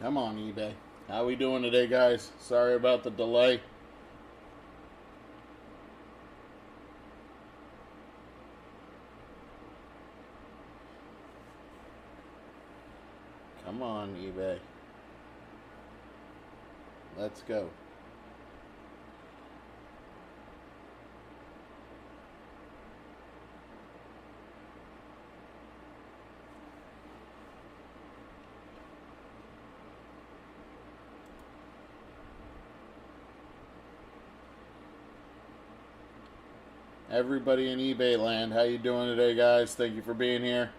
Come on, eBay. How we doing today, guys? Sorry about the delay. Come on, eBay. Let's go. Everybody in eBay land, how you doing today, guys? Thank you for being here.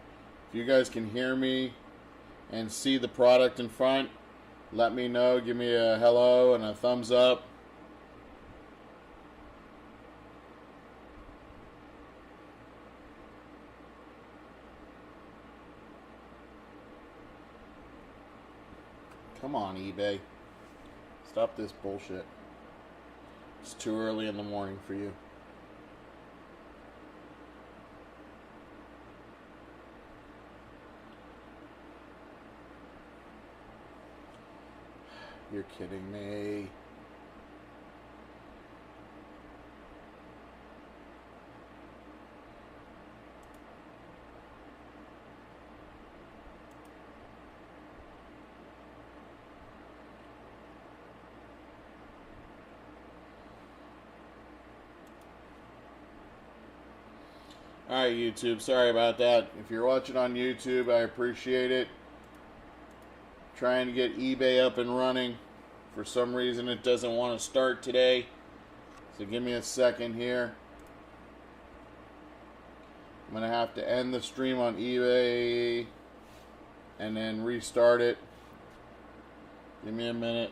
If you guys can hear me and see the product in front, let me know. Give me a hello and a thumbs up. Come on, eBay. Stop this bullshit. It's too early in the morning for you. You're kidding me. Alright, YouTube, sorry about that. If you're watching on YouTube, I appreciate it. Trying to get eBay up and running. For some reason, it doesn't want to start today. So give me a second here. I'm going to have to end the stream on eBay and then restart it. Give me a minute.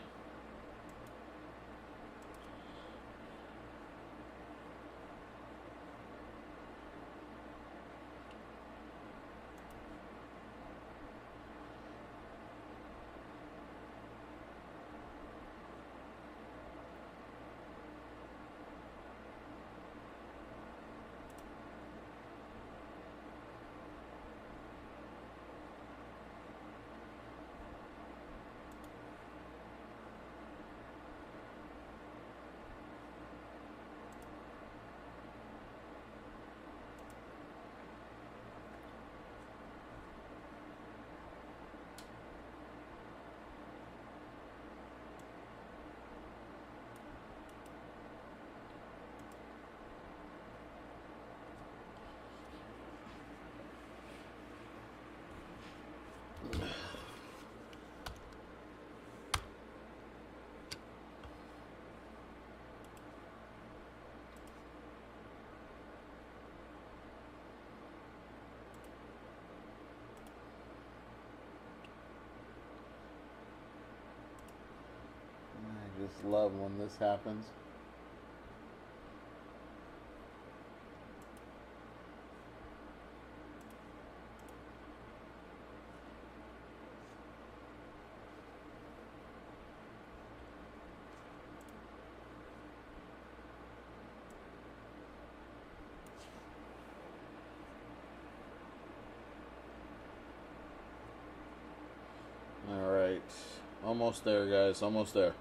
I just love when this happens. Alright. Almost there, guys. Almost there.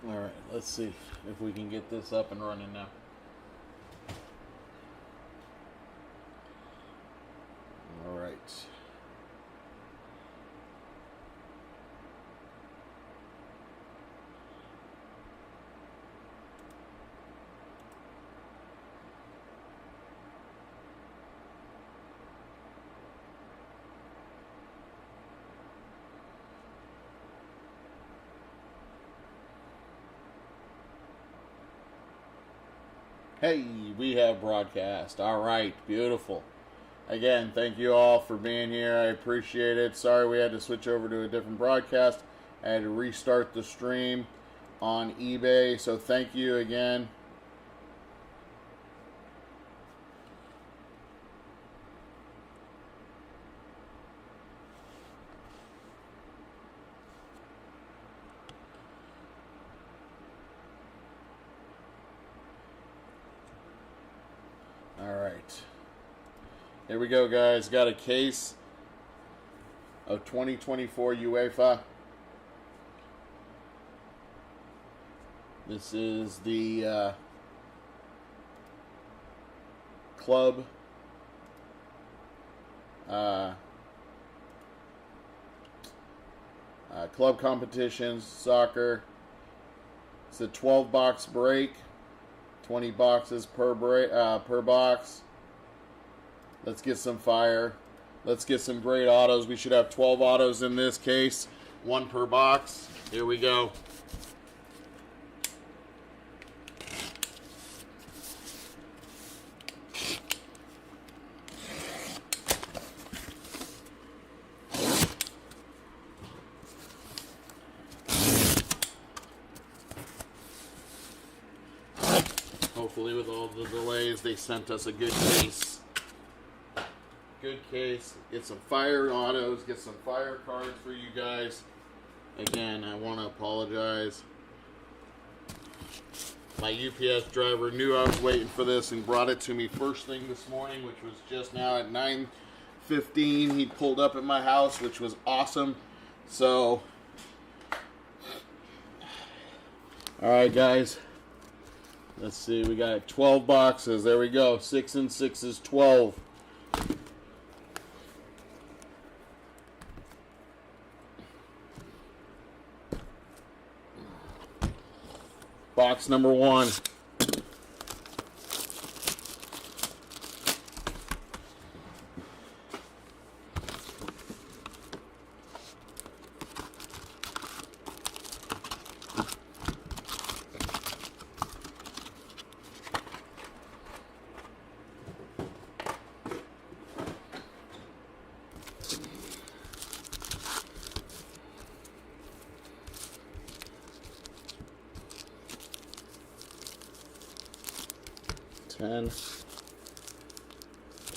Alright, let's see if we can get this up and running now. Alright. Hey, we have broadcast. All right, beautiful. Again, thank you all for being here. I appreciate it. Sorry we had to switch over to a different broadcast. I had to restart the stream on eBay, so thank you again. Here we go, guys. Got a case of 2024 UEFA. This is the club club competitions, soccer. It's a 12-box break, 20 boxes per box. Let's get some fire. Let's get some great autos. We should have 12 autos in this case, one per box. Here we go. Hopefully with all the delays, they sent us a good case. Good case. Get some fire autos, get some fire cards for you guys. Again, I want to apologize. My UPS driver knew I was waiting for this and brought it to me first thing this morning, which was just now at 9:15. He pulled up at my house, which was awesome. So, alright guys. Let's see, we got 12 boxes. There we go. 6 and 6 is 12. Box number 1.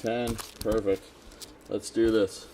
Ten, perfect. Let's do this.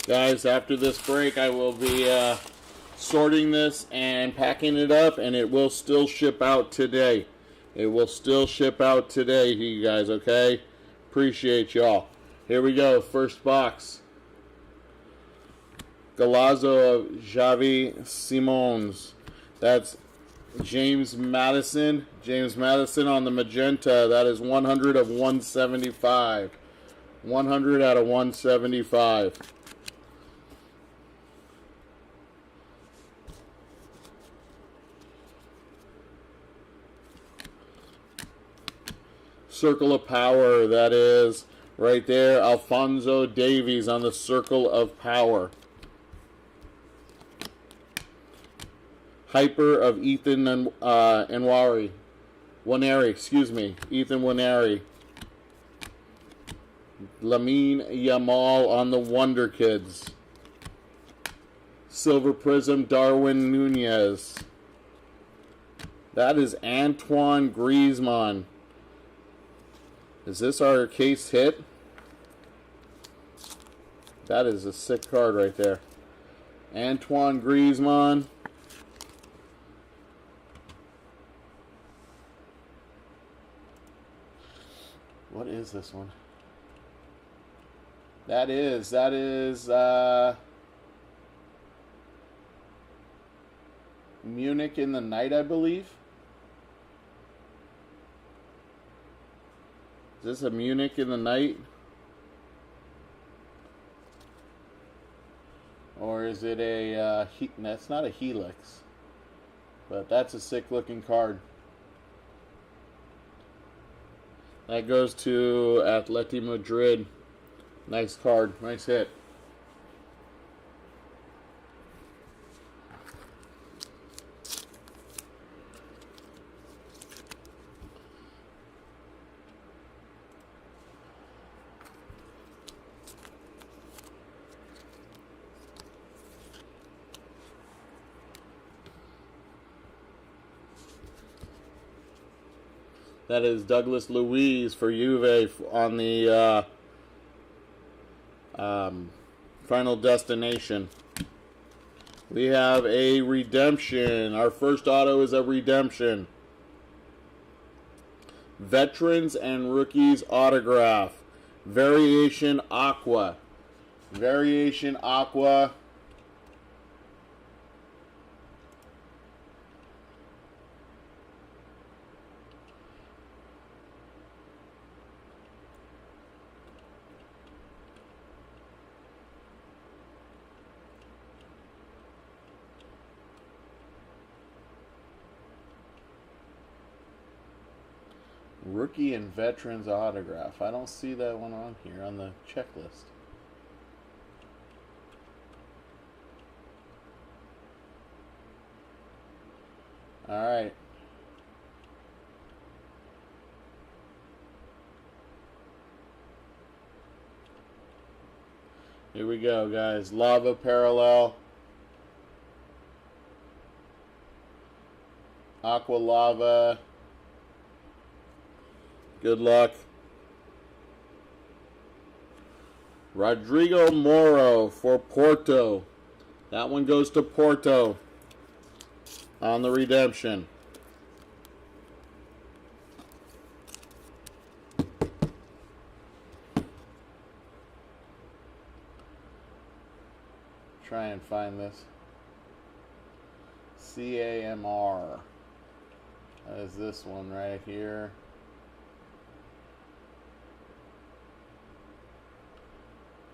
Guys, after this break, I will be sorting this and packing it up, and it will still ship out today. It will still ship out today, you guys, okay? Appreciate y'all. Here we go, first box. Galazzo of Xavi Simons. That's James Madison. James Madison on the magenta. That is 100 of 175. 100 out of 175. Circle of Power, that is right there. Alphonso Davies on the Circle of Power. Hyper of Ethan Nwaneri. Ethan Nwaneri. Lamine Yamal on the Wonder Kids. Silver Prism Darwin Nunez. That is Antoine Griezmann. Is this our case hit? That is a sick card right there. Antoine Griezmann. What is this one? That is Munich in the Night, I believe. Is this a Munich in the night? Or is it a, that's not a Helix. But that's a sick looking card. That goes to Atleti Madrid. Nice card. Nice hit. That is Douglas Luiz for Juve on the Final Destination. We have a redemption. Our first auto is a redemption. Veterans and Rookies autograph. Variation Aqua. Variation Aqua. Rookie and Veterans autograph. I don't see that one on here on the checklist. All right. Here we go, guys. Lava Parallel. Aqua Lava. Good luck. Rodrigo Moro for Porto. That one goes to Porto on the redemption. Try and find this. CAMR. That is this one right here.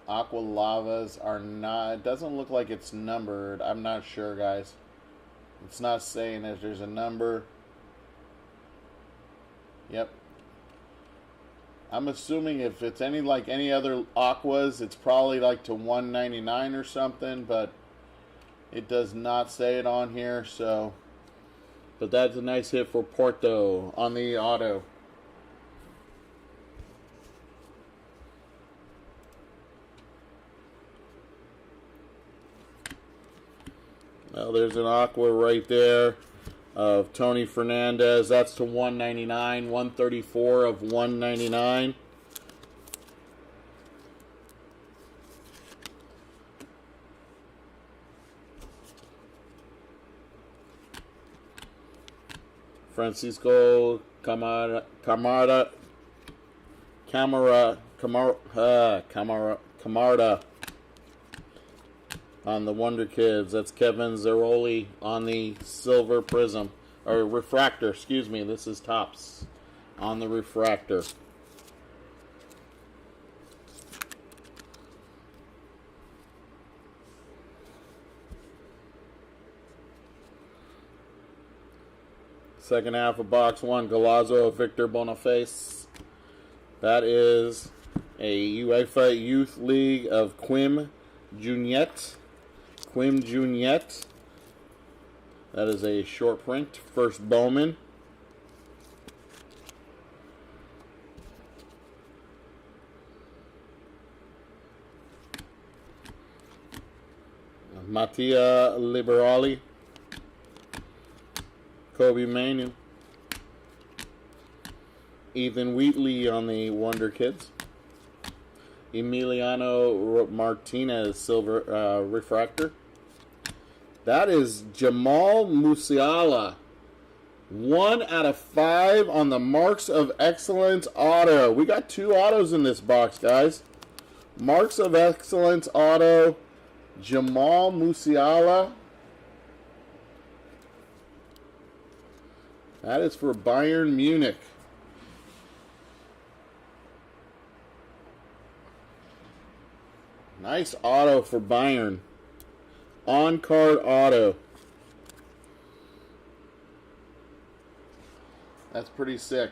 Aqua Lavas are not, it doesn't look like it's numbered. I'm not sure, guys. It's not saying if there's a number. Yep. I'm assuming if it's any like any other Aquas, it's probably like to 199 or something, but it does not say it on here, so. But that's a nice hit for Porto on the auto. Well, there's an Aqua right there of Tony Fernandez. That's to 199, 134 of 199. Francisco Camarda on the Wonder Kids. That's Kevin Zeroli on the Silver Prism. Or Refractor, excuse me. This is Topps on the Refractor. Second half of box one, Galazzo of Victor Boniface. That is a UEFA Youth League of Quim Juniette. Quim Juniette. That is a short print. First Bowman. Mattia Liberali. Kobe Manu. Ethan Wheatley on the Wonder Kids. Emiliano Martinez Silver Refractor. That is Jamal Musiala. 1 out of 5 on the Marks of Excellence auto. We got 2 autos in this box, guys. Marks of Excellence auto. Jamal Musiala. That is for Bayern Munich. Nice auto for Bayern. On-card auto. That's pretty sick.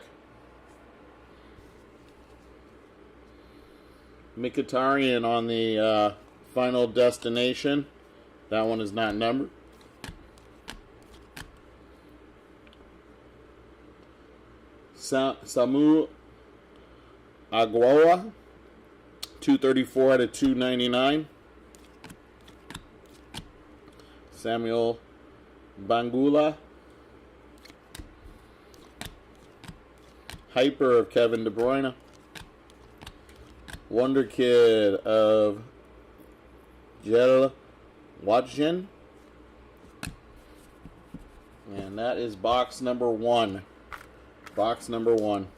Mkhitaryan on the Final Destination. That one is not numbered. Samu Aguawa, 234 out of 299. Samuel Bangula. Hyper of Kevin De Bruyne. Wonder Kid of Jel Wadjen. And that is box number 1. Box number 1.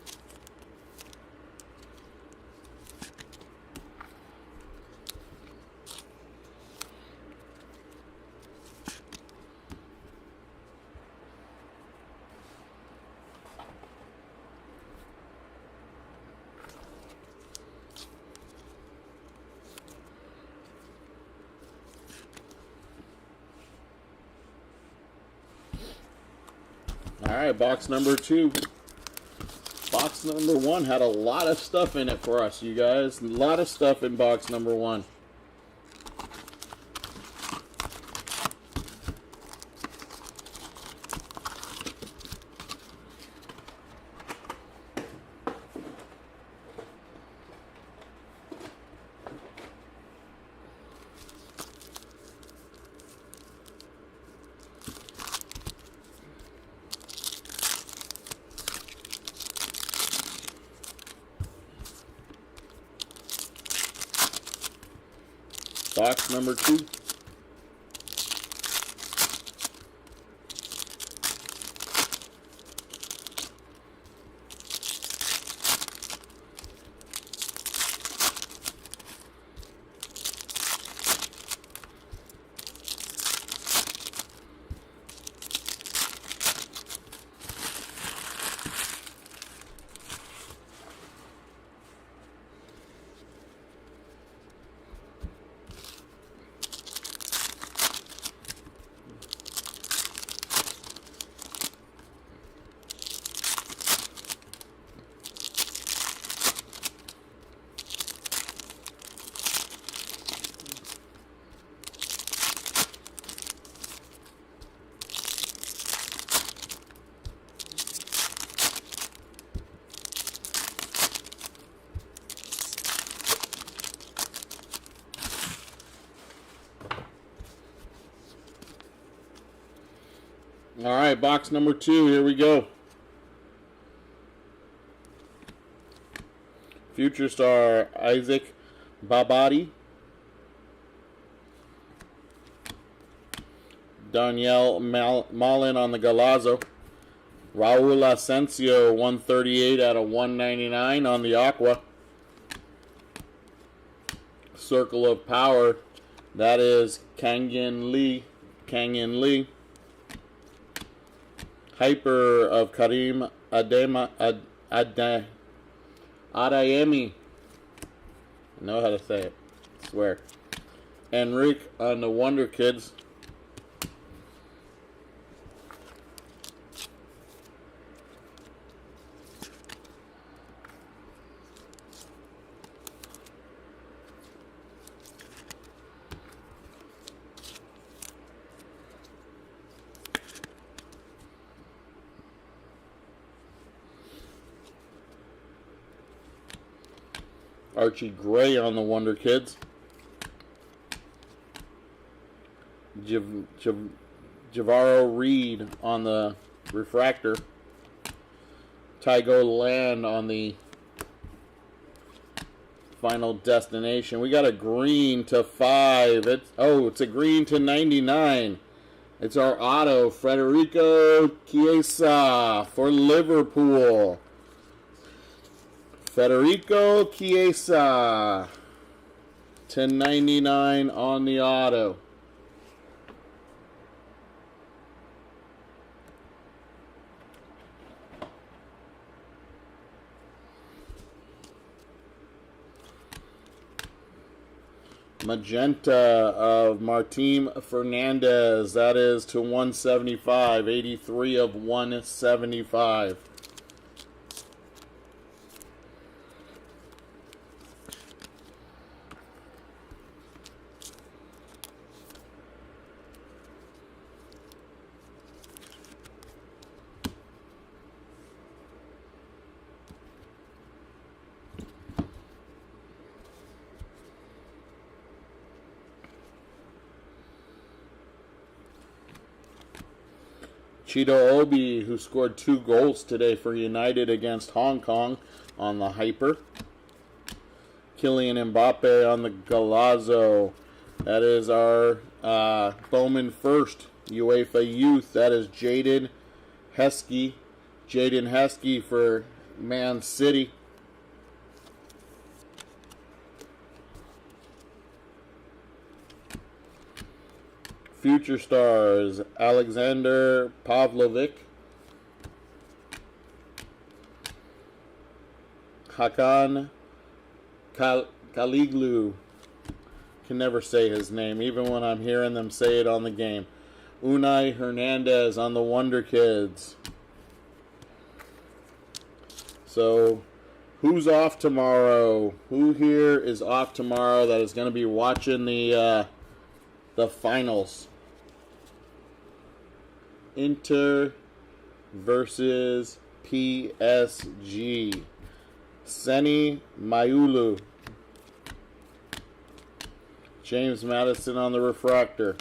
All right, box number 2. Box number 1 had a lot of stuff in it for us, you guys. A lot of stuff in box number 1. Box number 2. All right, box number 2. Here we go. Future star Isaac Babadi. Danielle Malin on the Galazzo. Raul Asensio, 138 out of 199 on the Aqua. Circle of Power. That is Kangin Lee. Hyper of Karim Adeyemi. I know how to say it. I swear. Enrique on the Wonder Kids. Archie Gray on the Wonder Kids. Javaro Reed on the Refractor. Tygo Land on the Final Destination. We got a green to 5. It's a green to 99. It's our auto, Federico Chiesa for Liverpool. Federico Chiesa, 1099 on the auto. Magenta of Martin Fernandez. That is to 175. 83 of 175. Cheeto Obi, who scored 2 goals today for United against Hong Kong on the Hyper. Kylian Mbappe on the Galazzo. That is our Bowman First UEFA Youth. That is Jaden Heskey. Jaden Heskey for Man City. Future Stars, Alexander Pavlovic, Hakan Kaliglu. Can never say his name, even when I'm hearing them say it on the game. Unai Hernandez on the Wonder Kids. So, who's off tomorrow? Who here is off tomorrow that is going to be watching the finals? Inter versus PSG. Seni Mayulu. James Madison on the refractor.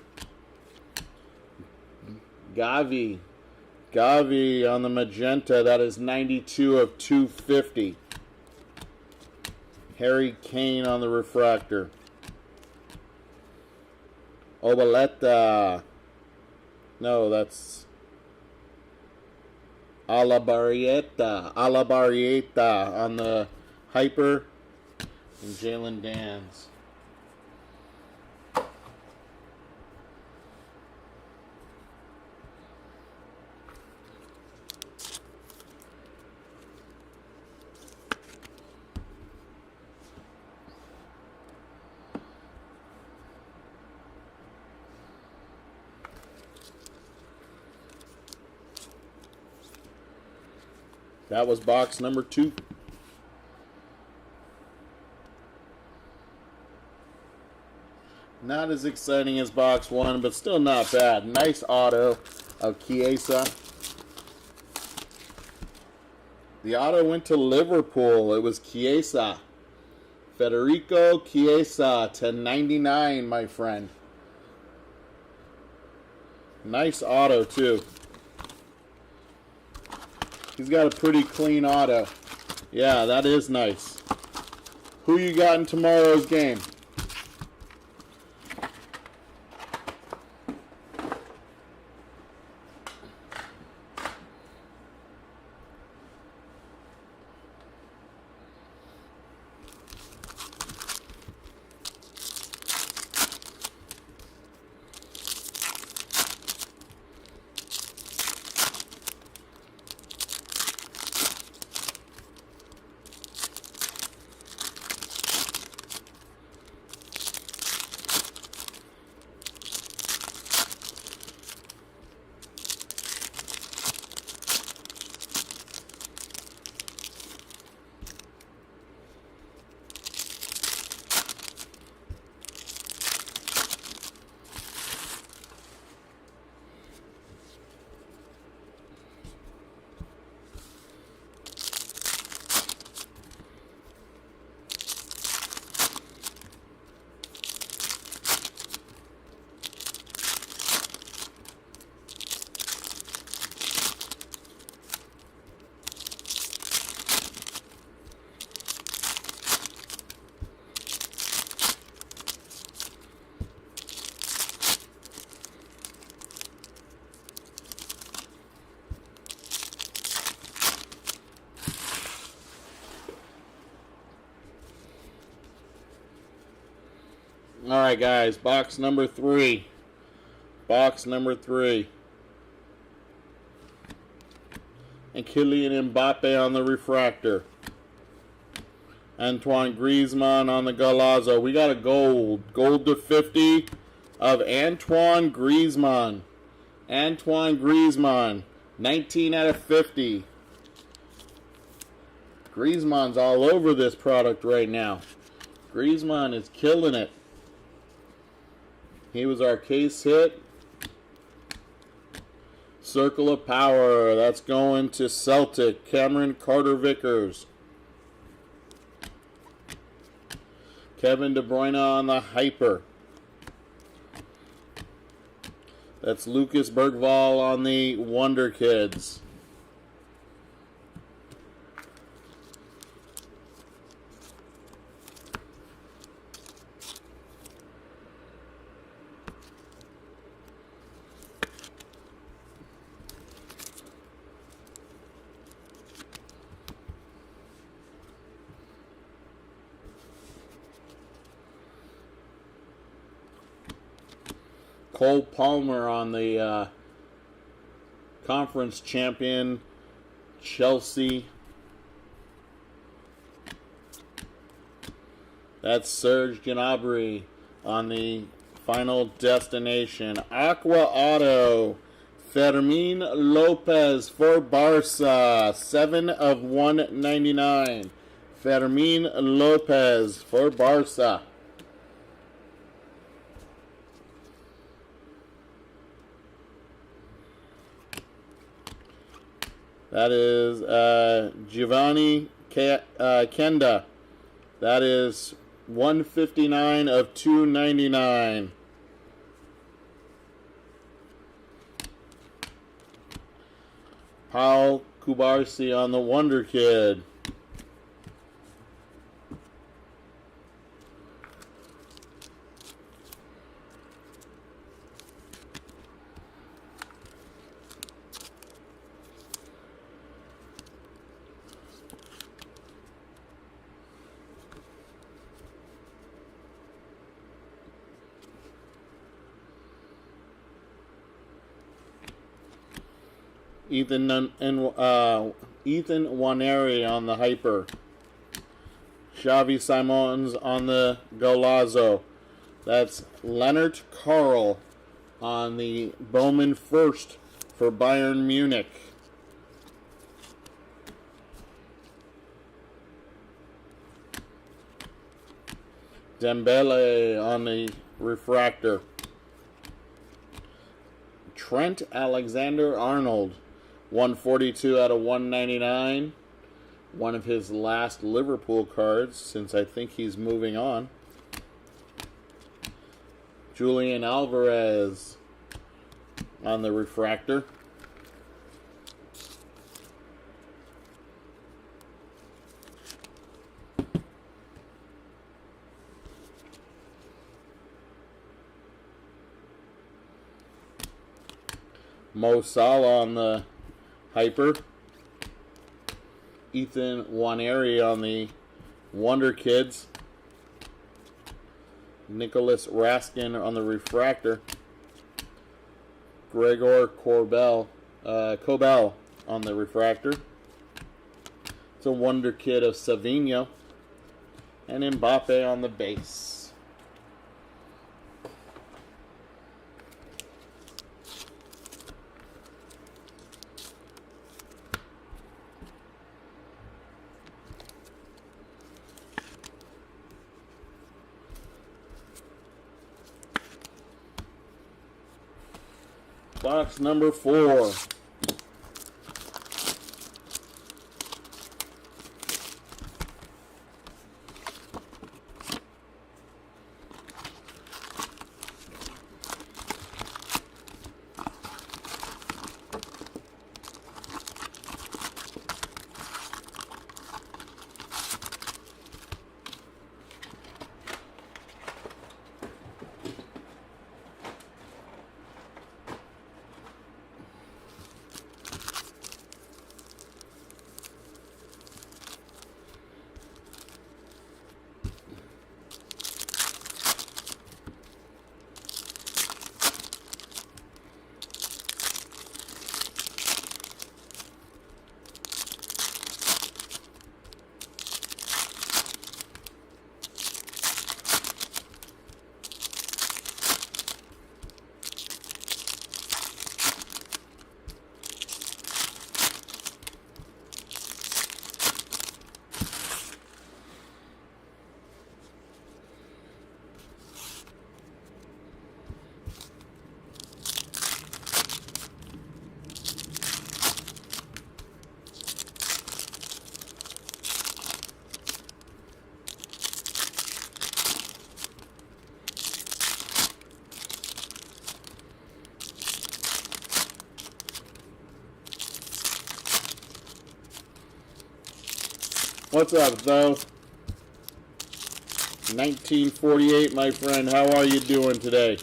Gavi on the magenta. That is 92 of 250. Harry Kane on the refractor. Obaleta. No, that's Alabarrieta on the Hyper. And Jalen Dans. That was box number 2. Not as exciting as box 1, but still not bad. Nice auto of Chiesa. The auto went to Liverpool. It was Chiesa. Federico Chiesa to 99, my friend. Nice auto, too. He's got a pretty clean auto. Yeah, that is nice. Who you got in tomorrow's game? All right, guys, box number 3. Box number 3. And Kylian Mbappe on the refractor. Antoine Griezmann on the Golazo. We got a gold. Gold to 50 of Antoine Griezmann. Antoine Griezmann. 19 out of 50. Griezmann's all over this product right now. Griezmann is killing it. He was our case hit. Circle of Power. That's going to Celtic. Cameron Carter-Vickers. Kevin De Bruyne on the Hyper. That's Lucas Bergvall on the Wonder Kids. Cole Palmer on the conference champion Chelsea. That's Serge Gnabry on the Final Destination. Aqua Auto. Fermin Lopez for Barca. 7 of 199. Fermin Lopez for Barca. That is Giovanni Kenda. That is 159 of 299. Paul Kubarsi on the Wonder Kid. Ethan Nwaneri on the Hyper. Xavi Simons on the Golazo. That's Leonard Carl on the Bowman First for Bayern Munich. Dembele on the Refractor. Trent Alexander-Arnold. 142 out of 199. One of his last Liverpool cards, since I think he's moving on. Julian Alvarez on the Refractor. Mo Salah on the Hyper. Ethan Nwaneri on the Wonder Kids. Nicholas Raskin on the Refractor. Gregor Kobel on the Refractor. It's a Wonder Kid of Savinho. And Mbappe on the base. Box number 4. What's up, though? 1948, my friend. How are you doing today?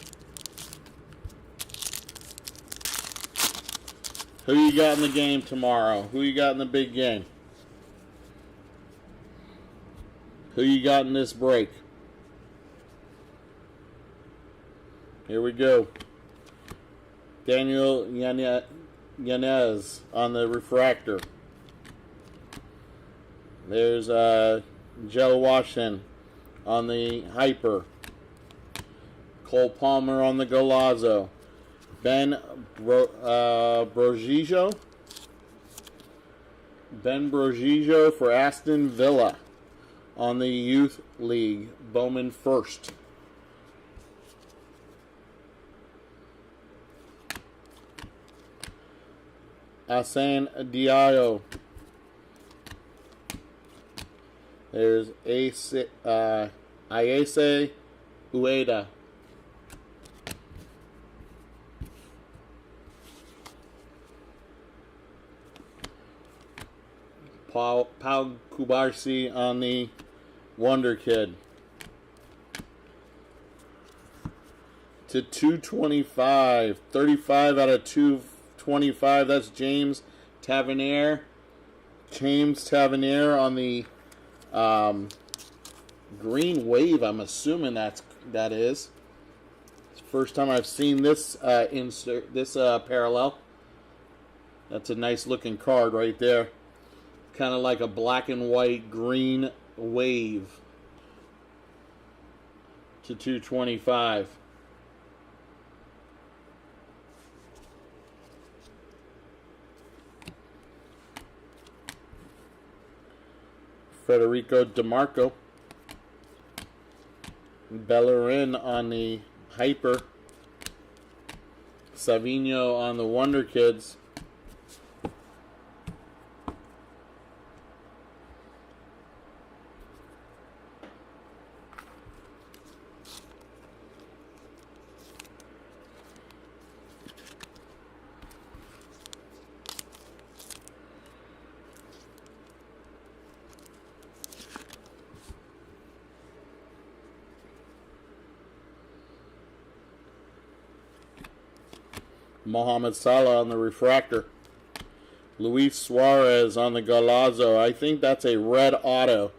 Who you got in the game tomorrow? Who you got in the big game? Who you got in this break? Here we go. Daniel Yanez on the refractor. There's Joe Washington on the hyper. Cole Palmer on the Golazo. Ben Brogijo for Aston Villa on the Youth League. Bowman first. Asan Diallo. There's Ayase Ueda. Pau Kubarsi on the Wonder Kid. To 225. 35 out of 225. That's James Tavernier. James Tavernier on the Green Wave, I'm assuming that is. It's the first time I've seen this parallel. That's a nice looking card right there. Kind of like a black and white Green Wave to 225. Federico DeMarco. Bellerin on the Hyper. Savino on the Wonder Kids. Mohamed Salah on the refractor. Luis Suarez on the Golazo. I think that's a red auto.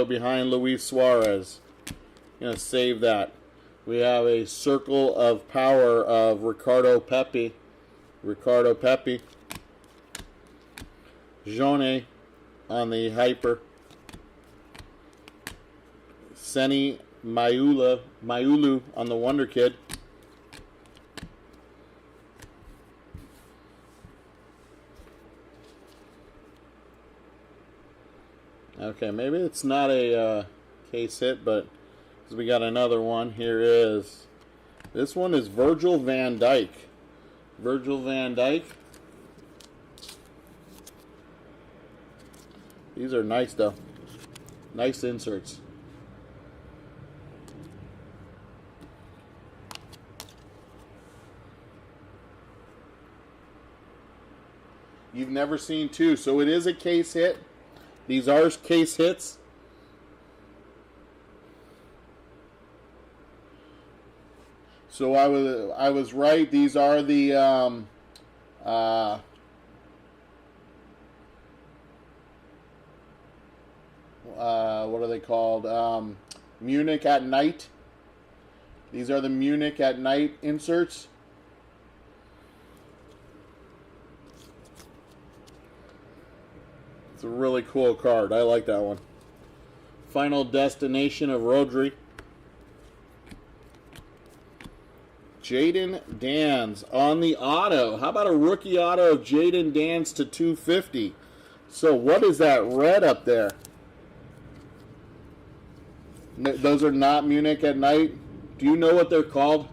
Behind Luis Suarez. I'm going to save that. We have a Circle of Power of Ricardo Pepi. Jone on the Hyper. Seni Mayulu on the Wonder Kid. Okay, maybe it's not a case hit, but we got another one. Here is, this one is Virgil van Dijk. These are nice though. Nice inserts. You've never seen two, so it is a case hit. These are case hits. So I was right. These are the what are they called? Munich at Night. These are the Munich at Night inserts. It's a really cool card. I like that one. Final Destination of Rodri. Jaden Dans on the auto. How about a rookie auto of Jaden Dans to 250? So what is that red up there? Those are not Munich at Night. Do you know what they're called?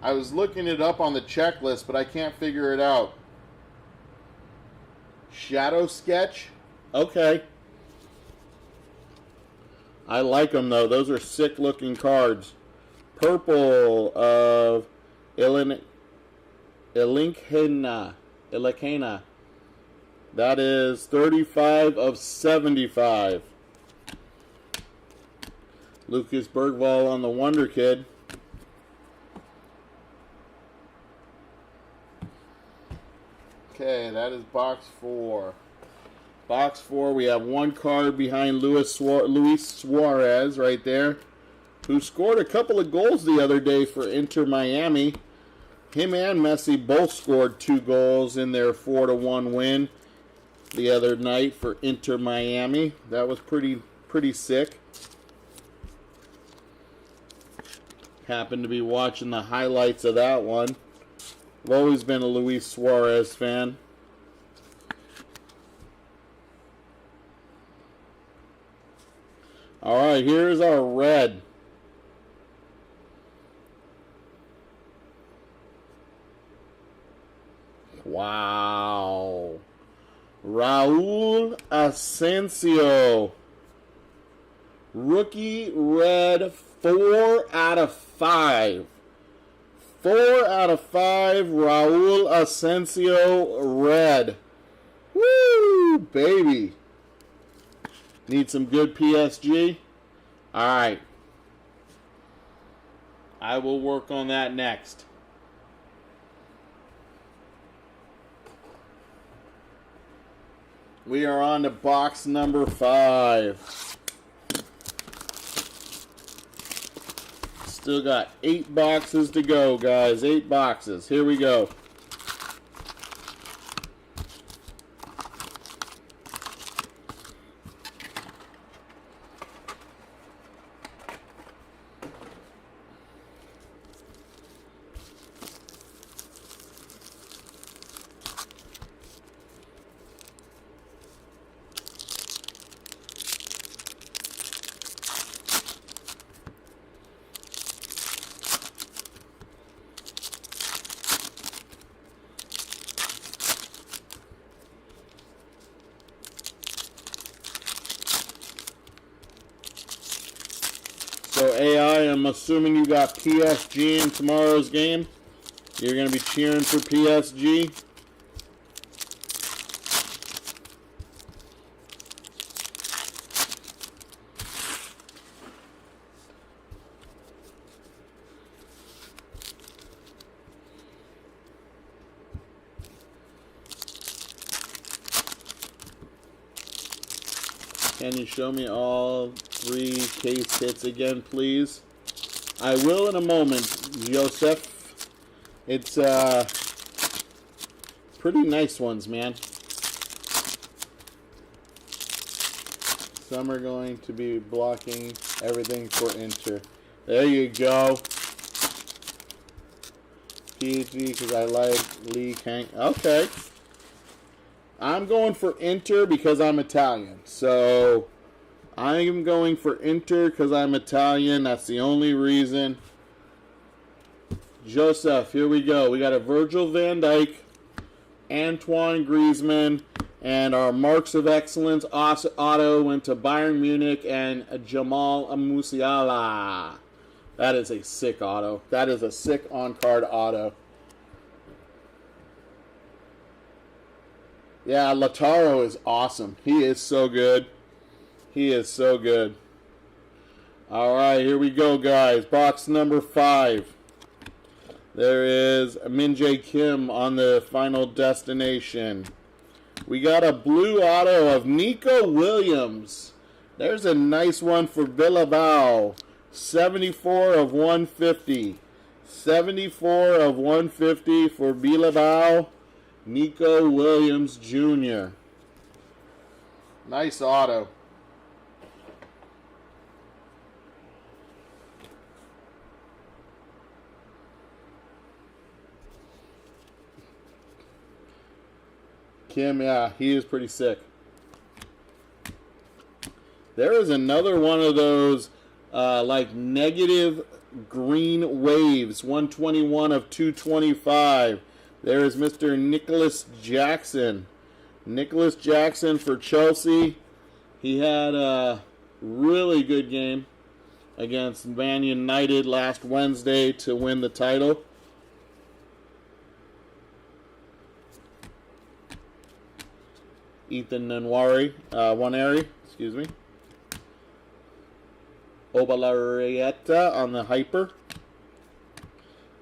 I was looking it up on the checklist, but I can't figure it out. Shadow Sketch? Okay. I like them, though. Those are sick-looking cards. Purple of Ilinkena. That is 35 of 75. Lucas Bergvall on the Wonder Kid. Okay, that is box 4. Box 4, we have one card behind Luis Suarez right there, who scored a couple of goals the other day for Inter Miami. Him and Messi both scored 2 goals in their 4-1 win the other night for Inter Miami. That was pretty sick. Happened to be watching the highlights of that one. I've always been a Luis Suarez fan. All right, here's our red. Wow. Raul Asensio. Rookie red, 4 out of 5. 4 out of 5, Raul Asensio red. Woo, baby. Need some good PSG? All right. I will work on that next. We are on to box number 5. Still got 8 boxes to go, guys. 8 boxes. Here we go. So AI, I'm assuming you got PSG in tomorrow's game. You're going to be cheering for PSG. Can you show me all 3 case hits again, please? I will in a moment, Joseph. It's pretty nice ones, man. Some are going to be blocking everything for Inter. There you go. PG, because I like Lee Kang. Okay. I'm going for Inter because I'm Italian. So I am going for Inter because I'm Italian. That's the only reason. Joseph, here we go. We got a Virgil van Dijk, Antoine Griezmann, and our Marks of Excellence auto went to Bayern Munich and Jamal Musiala. That is a sick auto. That is a sick on-card auto. Yeah, Lautaro is awesome. He is so good. He is so good. All right, here we go, guys. Box number 5. There is Min-Jae Kim on the Final Destination. We got a blue auto of Nico Williams. There's a nice one for Bilbao. 74 of 150. 74 of 150 for Bilbao. Nico Williams Jr. Nice auto. Kim, yeah, he is pretty sick. There is another one of those like negative green waves. 121 of 225. There is Mr. Nicholas Jackson. Nicholas Jackson for Chelsea. He had a really good game against Man United last Wednesday to win the title. Ethan Nwaneri, excuse me. Obalarieta on the Hyper.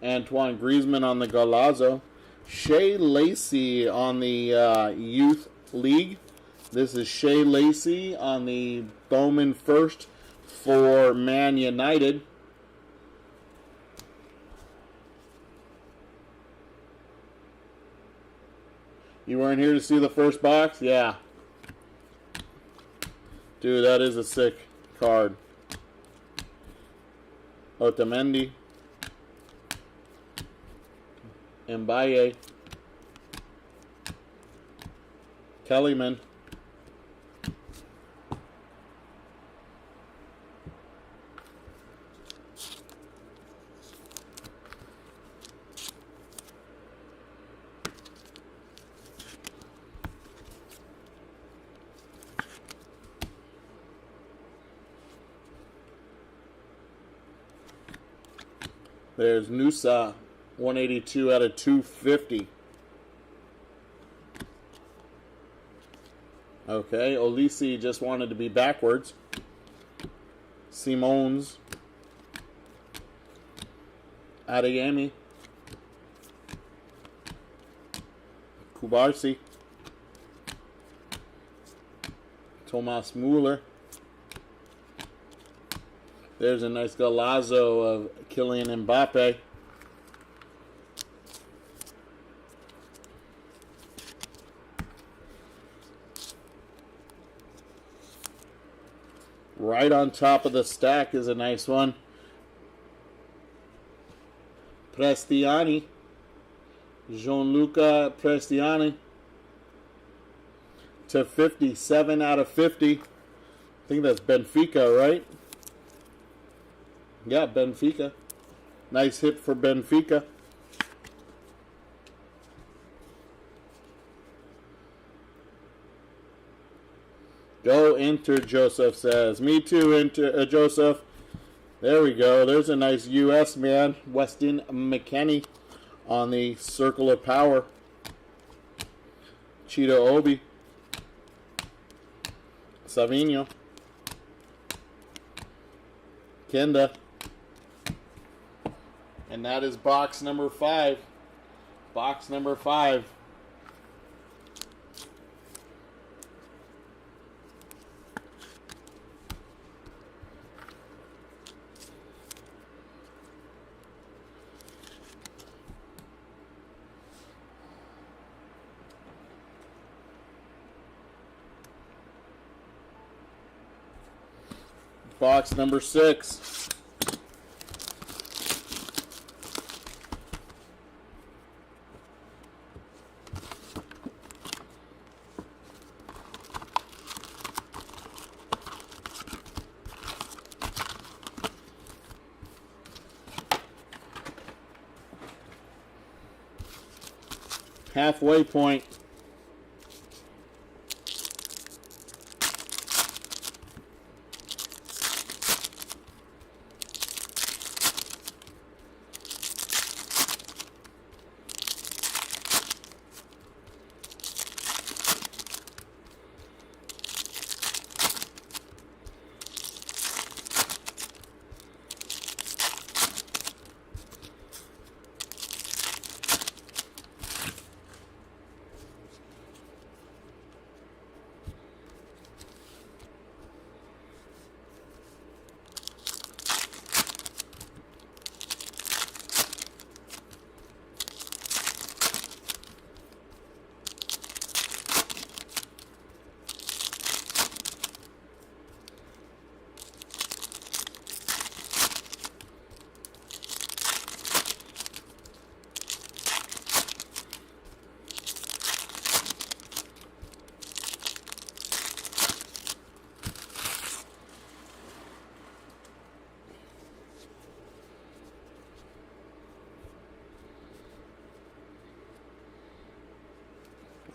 Antoine Griezmann on the Golazo. Shea Lacey on the Youth League. This is Shea Lacey on the Bowman First for Man United. You weren't here to see the first box? Yeah. Dude, that is a sick card. Otamendi. Mbaye. Kellyman. There's Nusa, 182 out of 250. Okay, Olisi just wanted to be backwards. Simons. Adeyemi. Kubarsi. Thomas Muller. There's a nice Golazo of Kylian Mbappe. Right on top of the stack is a nice one. Prestiani. Gianluca Prestiani. To 57 out of 50. I think that's Benfica, right? Yeah, Benfica. Nice hit for Benfica. Go Inter, Joseph says. Me too, Inter, Joseph. There we go. There's a nice U.S. man. Weston McKennie on the Circle of Power. Cheeto Obi. Savinho. Kenda. And that is box number 5. Box number 5. Box number 6. Halfway point.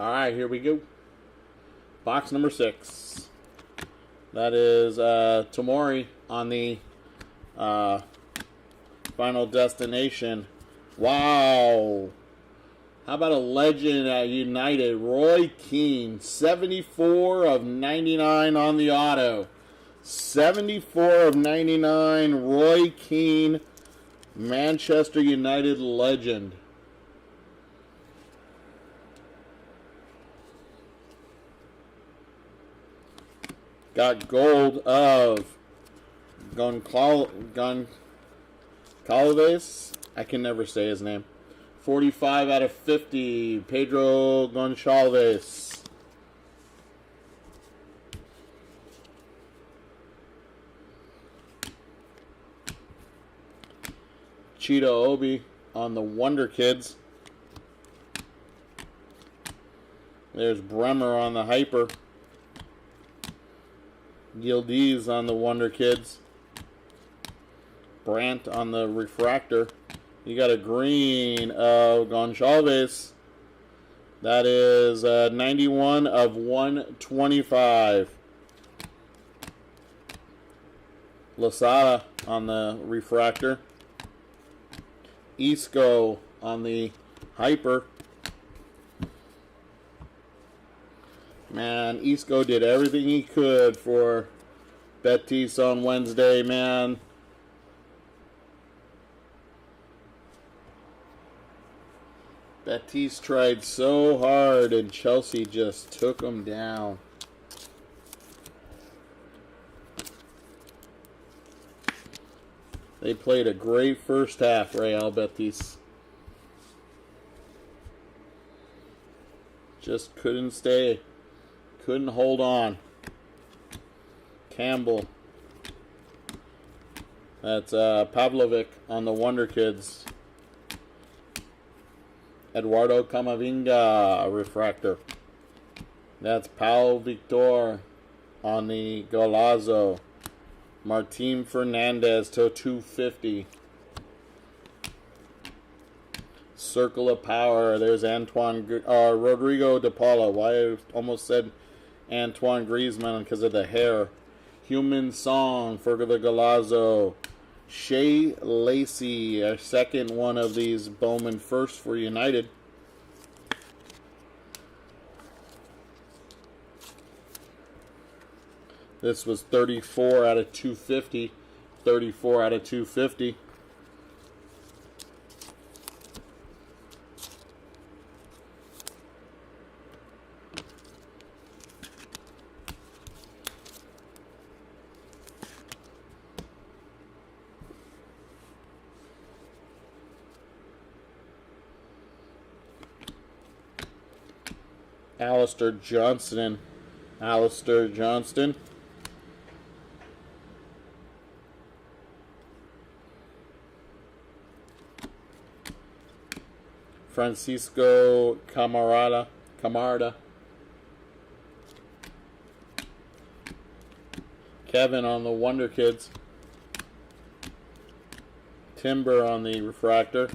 All right, here we go. Box number 6. That is Tomori on the Final Destination. Wow. How about a legend at United, Roy Keane, 74 of 99 on the auto. 74 of 99, Roy Keane, Manchester United legend. Got gold of Goncalves. I can never say his name. 45 out of 50, Pedro Goncalves. Cheetah Obi on the Wonder Kids. There's Bremer on the Hyper. Yildiz on the Wonder Kids. Brandt on the Refractor. You got a green of Goncalves. That is 91 of 125. Losada on the Refractor. Isco on the Hyper. Man, Isco did everything he could for Betis on Wednesday, man. Betis tried so hard and Chelsea just took them down. They played a great first half, Real Betis. Just couldn't stay. Couldn't hold on. Campbell. That's Pavlovic on the Wonder Kids. Eduardo Camavinga Refractor. That's Pau Victor on the Golazo. Martin Fernandez to 250. Circle of Power. There's Rodrigo de Paula. Why I almost said Antoine Griezmann because of the hair. Human Song for the Golazo. Shea Lacey, a second one of these Bowman first for United. This was 34 out of 250. 34 out of 250. Alistair Johnston. Francisco Camarada. Kevin on the Wonder Kids. Timber on the Refractor.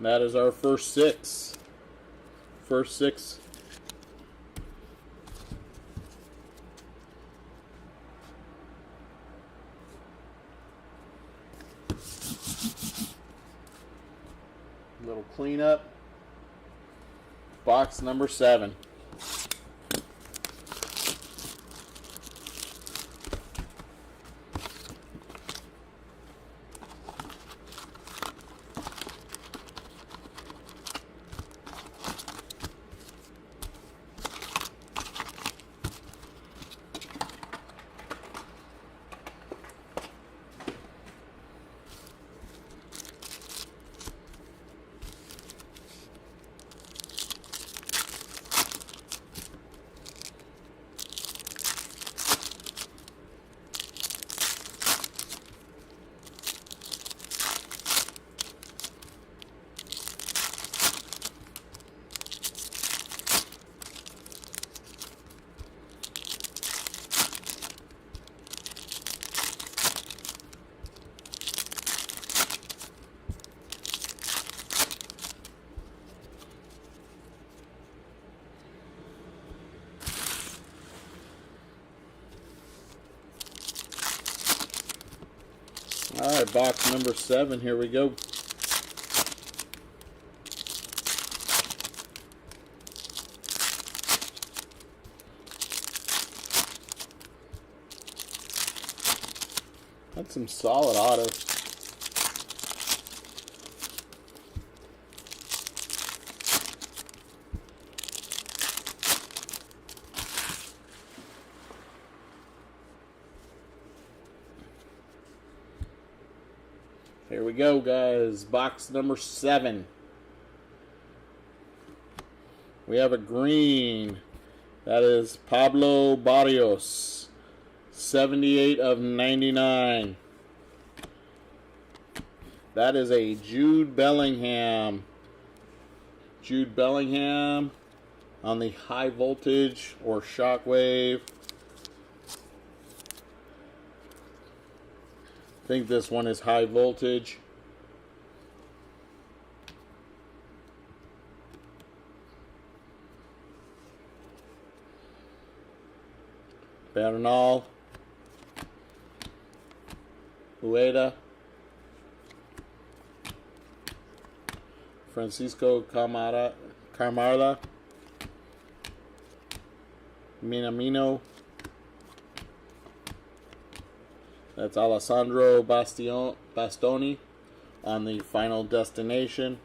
That is our first six. First six. Little cleanup. Box number 7. right, box number 7. Here we go. That's some solid autos. Here we go, guys. Box number 7. We have a green. That is Pablo Barrios. 78 of 99. That is a Jude Bellingham. Jude Bellingham on the high voltage or shockwave. I think this one is high voltage. Bernal. Ueda. Francisco Camarda. Minamino. That's Alessandro Bastoni on the Final Destination.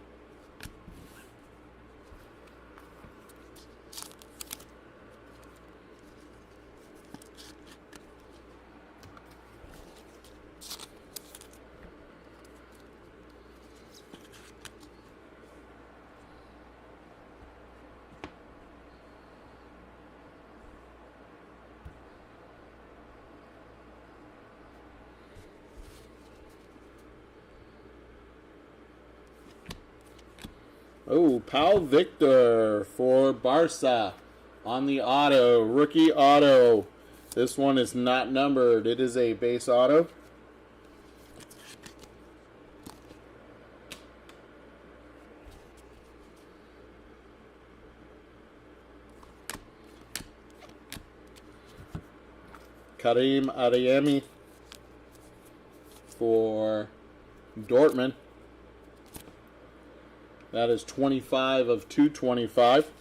Oh, Pau Victor for Barca on the auto, rookie auto. This one is not numbered. It is a base auto. Karim Adeyemi for Dortmund. That is 25 of 225.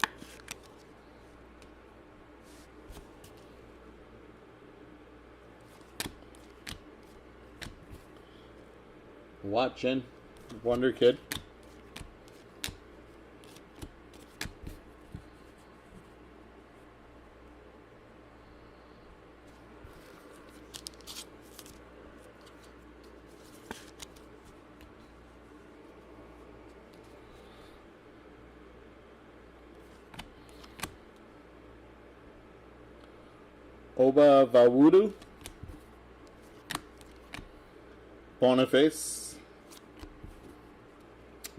Watchin, Wonder Kid. Oba Vawudu. Boniface.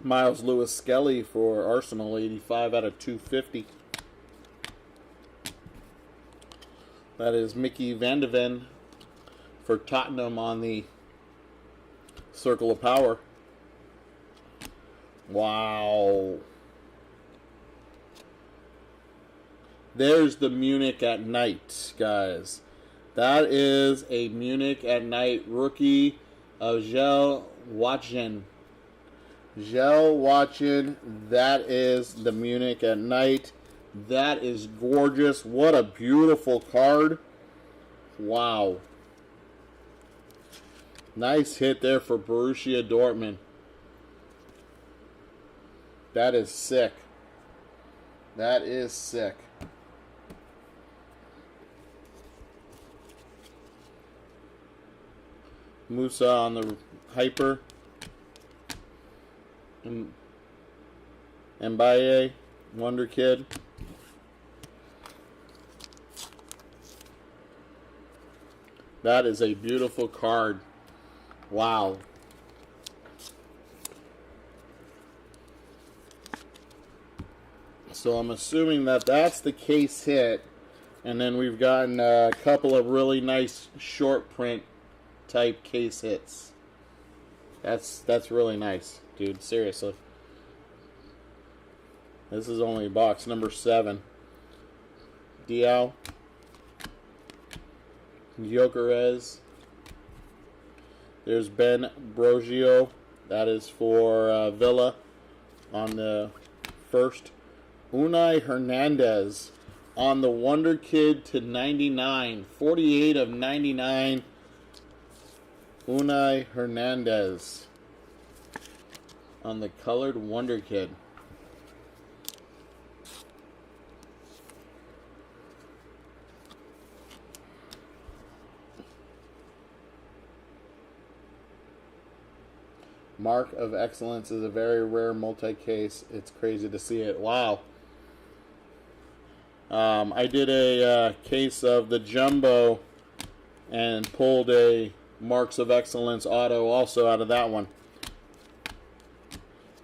Miles Lewis Skelly for Arsenal, 85 out of 250. That is Mickey Van de Ven for Tottenham on the Circle of Power. Wow. There's the Munich at night, guys. That is a Munich at night rookie of Gel Watchin. Gel Watchin. That is the Munich at night. That is gorgeous. What a beautiful card. Wow. Nice hit there for Borussia Dortmund. That is sick. That is sick. Musa on the Hyper. Mbaye, Wonder Kid. That is a beautiful card. Wow. So I'm assuming that that's the case hit. And then we've gotten a couple of really nice short print type case hits. That's really nice, dude. Seriously. This is only box number 7. Diao. Gyökeres. There's Ben Brogio. That is for Villa on the first. Unai Hernandez on the Wonder Kid to 99. 48 of 99. Unai Hernandez on the colored Wonder Kid. Mark of Excellence is a very rare multi-case. It's crazy to see it. Wow. I did a case of the Jumbo and pulled a Marks of Excellence auto also out of that one.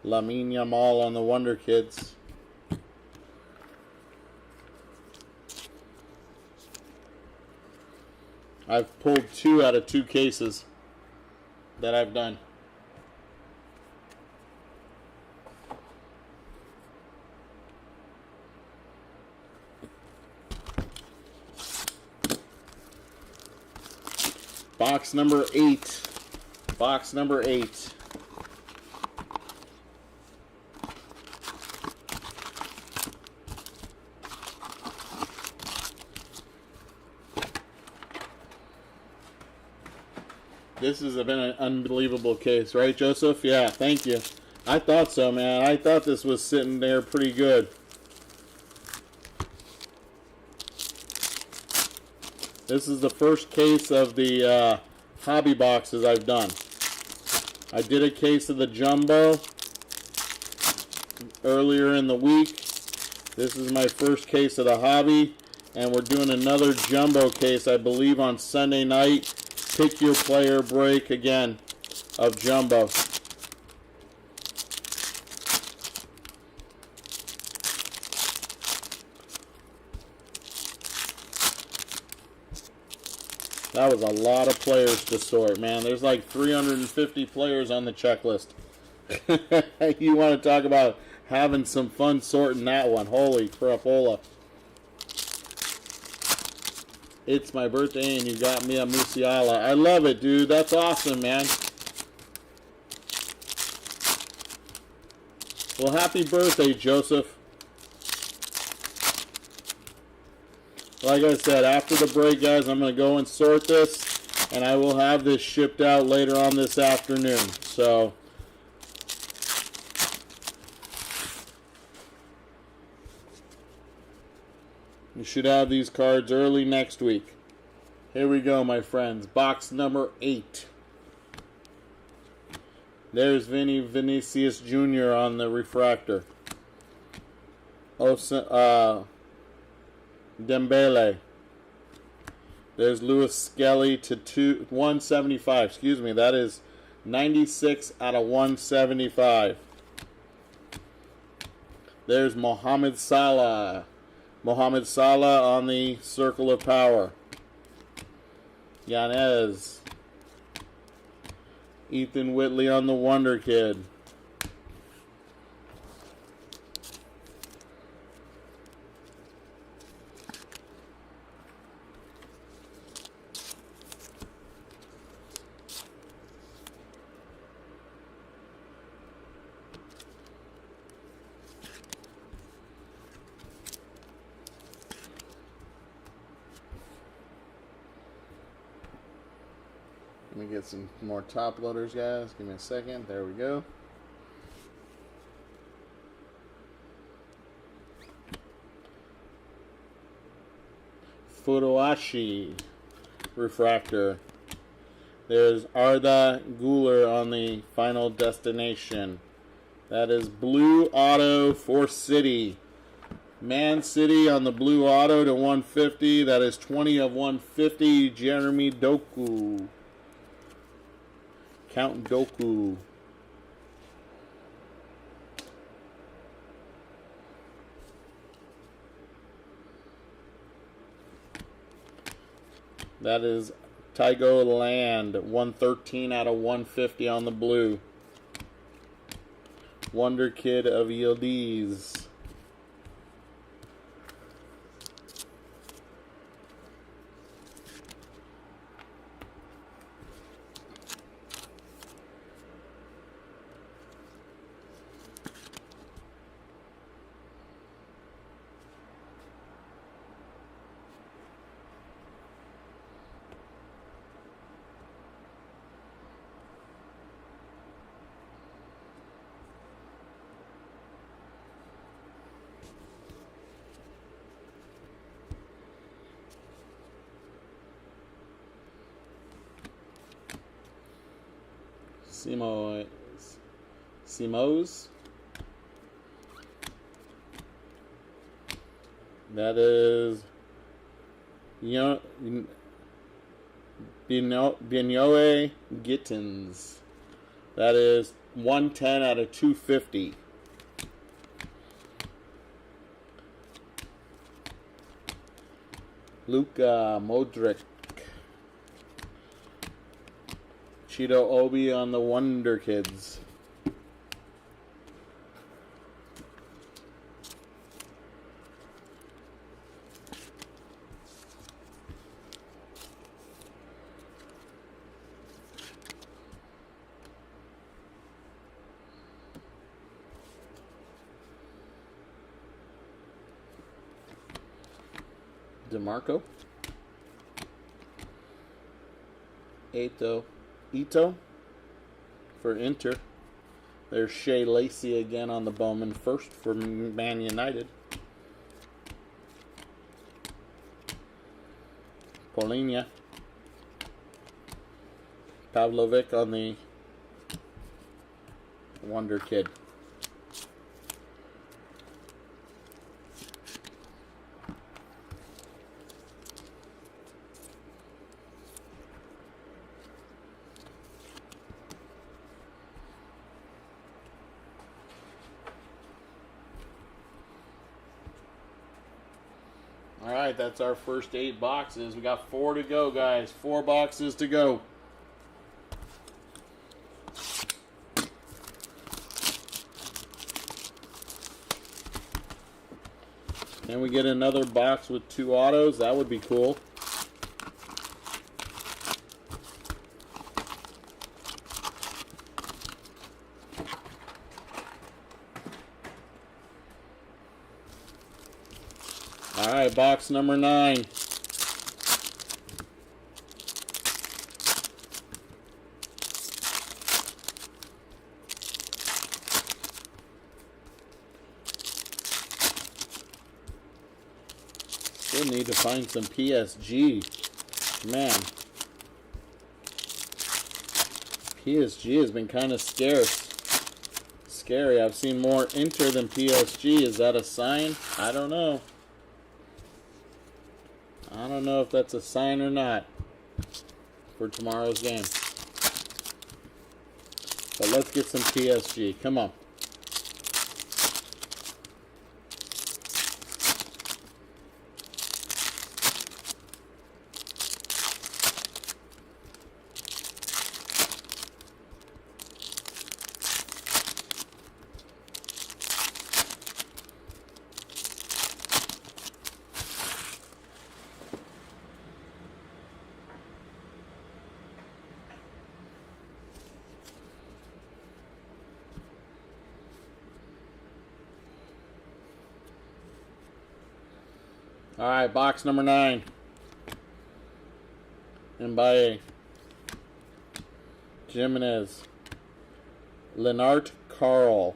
Lamine Yamal on the Wonder Kids. I've pulled 2 out of 2 cases that I've done. Box number 8. Box number 8. This has been an unbelievable case, right, Joseph? Yeah, thank you. I thought so, man. I thought this was sitting there pretty good. This is the first case of the hobby boxes I've done. I did a case of the Jumbo earlier in the week. This is my first case of the hobby, and we're doing another Jumbo case, I believe, on Sunday night. Pick your player break again of Jumbo. That was a lot of players to sort, man. There's like 350 players on the checklist. You want to talk about having some fun sorting that one. Holy crapola. It's my birthday and you got me a Musiala. I love it, dude. That's awesome, man. Well, happy birthday, Joseph. Like I said, after the break, guys, I'm going to go and sort this, and I will have this shipped out later on this afternoon. So, you should have these cards early next week. Here we go, my friends. Box number 8. There's Vinicius Jr. on the refractor. Dembele. There's Lewis Skelly to 175. Excuse me. That is 96 out of 175. There's Mohamed Salah. Mohamed Salah on the Circle of Power. Yanez. Ethan Whitley on the Wonder Kid. Let me get some more top loaders, guys. Give me a second. There we go. Furuashi refractor. There's Arda Güler on the Final Destination. That is blue auto for City. Man City on the blue auto to 150. That is 20 of 150. Jeremy Doku. Count Doku. That is Tygo Land. 113 out of 150 on the blue. Wonder Kid of Yildiz. Simos. That is Binoe Gittins. That is 110 out of 250. Luka Modric. Cheeto Obi on the Wonder Kids. DeMarco. Ito for Inter. There's Shea Lacey again on the Bowman first for Man United. Polinia. Pavlovic on the Wonder Kid. All right, that's our first 8 boxes. We got 4 to go, guys. 4 boxes to go. Can we get another box with 2 autos? That would be cool. All right, box number 9. Still need to find some PSG. Man, PSG has been kind of scarce. Scary. I've seen more Inter than PSG. Is that a sign? I don't know. I don't know if that's a sign or not for tomorrow's game. But let's get some PSG. Come on. All right, box number 9. Mbaye. Jimenez. Lennart Carl.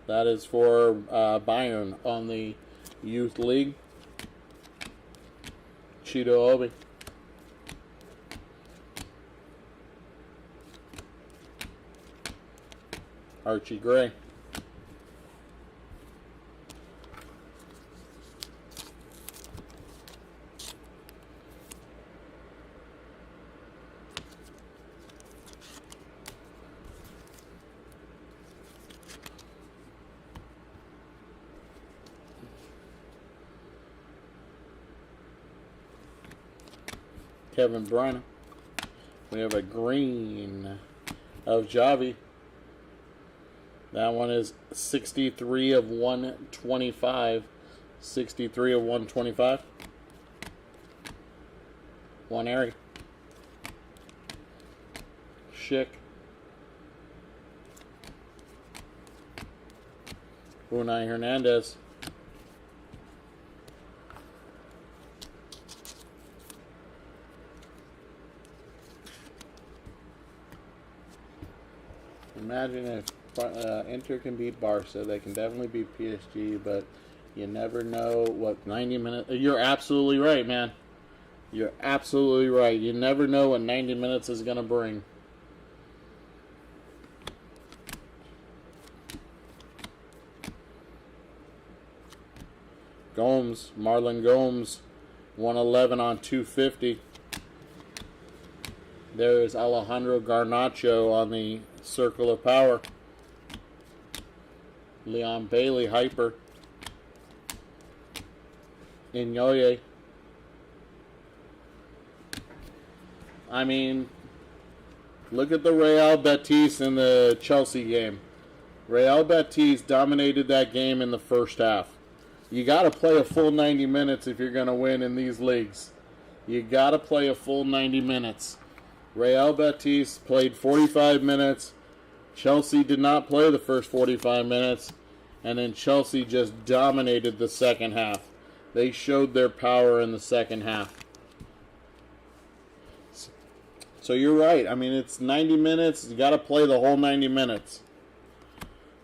That is for Bayern on the Youth League. Cheeto Obi. Archie Gray. Kevin Bryant. We have a green of Javi. That one is 63 of 125. 63 of 125. One Eric. Schick. Unai Hernandez. Imagine if Inter can beat Barca, they can definitely beat PSG, but you never know what 90 minutes... You're absolutely right, man. You're absolutely right. You never know what 90 minutes is going to bring. Marlon Gomes, 111 on 250. There's Alejandro Garnacho on the Circle of Power. Leon Bailey, Hyper. Inyoye. I mean, look at the Real Betis in the Chelsea game. Real Betis dominated that game in the first half. You got to play a full 90 minutes if you're going to win in these leagues. You got to play a full 90 minutes. Real Betis played 45 minutes. Chelsea did not play the first 45 minutes. And then Chelsea just dominated the second half. They showed their power in the second half. So you're right. I mean, it's 90 minutes. You got to play the whole 90 minutes.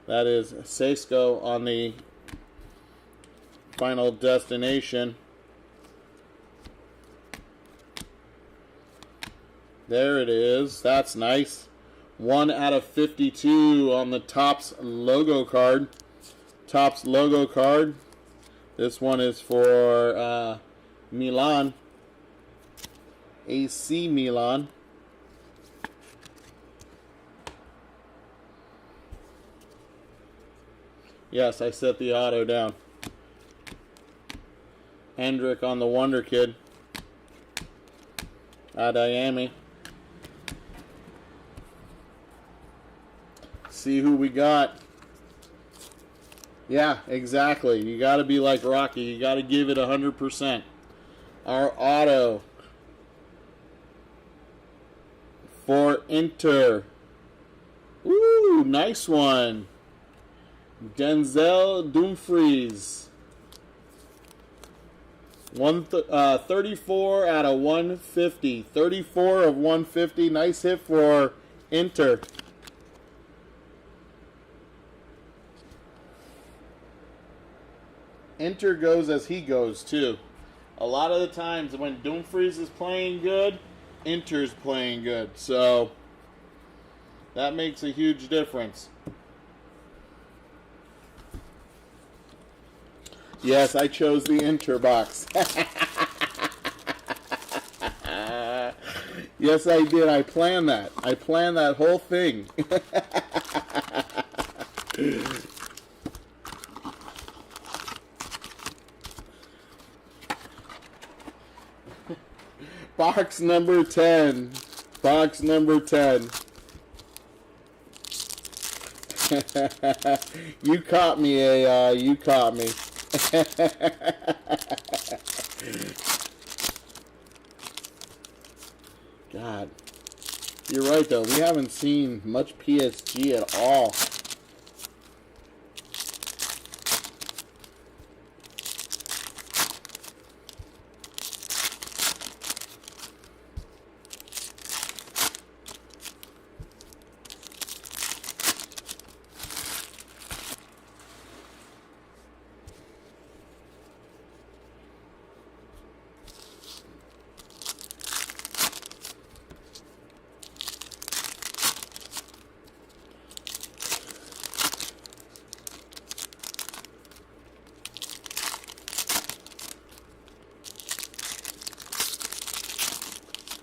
That is Sesko on the Final Destination. There it is. That's nice. 1 out of 52 on the Topps logo card. Topps logo card. This one is for Milan. AC Milan. Yes, I set the auto down. Hendrick on the Wonder Kid. Adeyemi. See who we got. Yeah, exactly. You got to be like Rocky. You got to give it 100%. Our auto for Inter. Ooh, nice one. Denzel Dumfries. 34 out of 150. 34 of 150. Nice hit for Inter. Inter goes as he goes, too. A lot of the times when Dumfries is playing good, Inter's playing good. So, that makes a huge difference. Yes, I chose the Inter box. Yes, I did. I planned that. I planned that whole thing. Box number 10. Box number 10. You caught me, AI. You caught me. God. You're right, though. We haven't seen much PSG at all.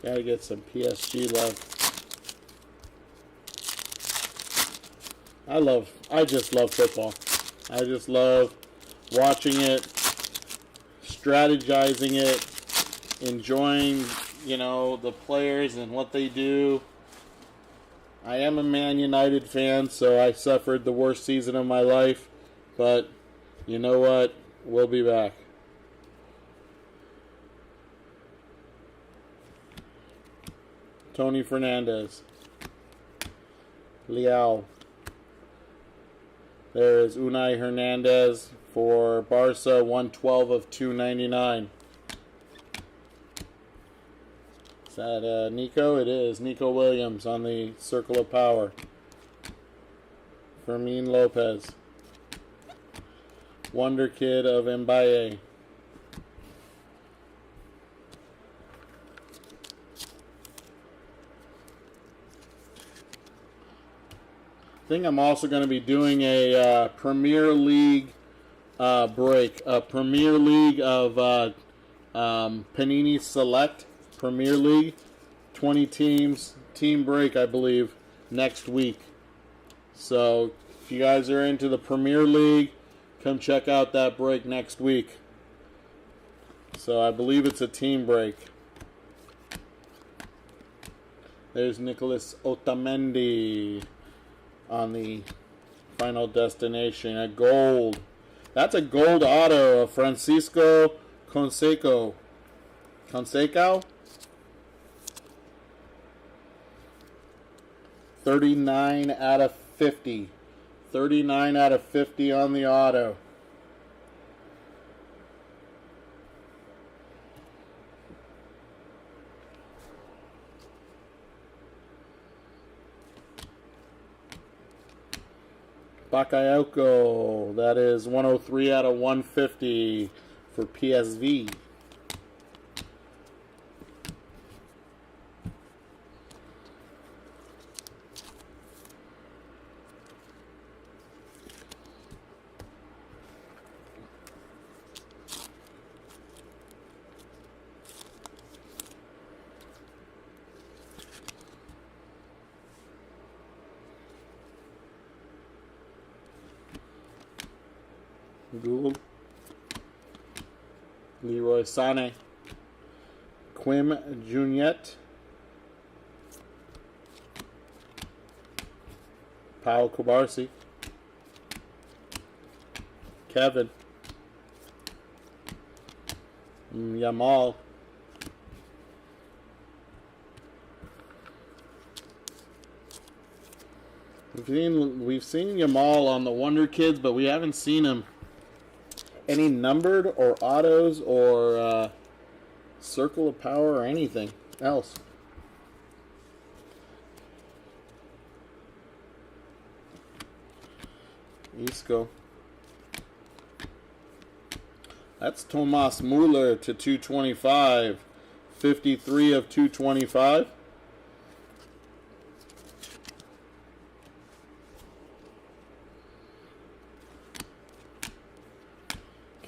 Gotta get some PSG love. I just love football. I just love watching it, strategizing it, enjoying, the players and what they do. I am a Man United fan, so I suffered the worst season of my life. But you know what? We'll be back. Tony Fernandez. Leao. There is Unai Hernandez for Barca, 112 of 299. Is that Nico? It is. Nico Williams on the Circle of Power. Fermin Lopez. Wonder Kid of Mbaye. I think I'm also going to be doing a Premier League break. A Premier League of Panini Select Premier League. 20 teams. Team break, I believe, next week. So if you guys are into the Premier League, come check out that break next week. So I believe it's a team break. There's Nicholas Otamendi on the Final Destination. A gold. That's a gold auto of Francisco Conseco. 39 out of 50. 39 out of 50 on the auto. Bakayoko, that is 103 out of 150 for PSV. Gould, Leroy Sané, Quim Juniette, Pau Kubarsi, Kevin, Yamal, we've seen Yamal on the Wonder Kids, but we haven't seen him any numbered or autos or Circle of Power or anything else. Isco. That's Tomas Muller to 225. 53 of 225.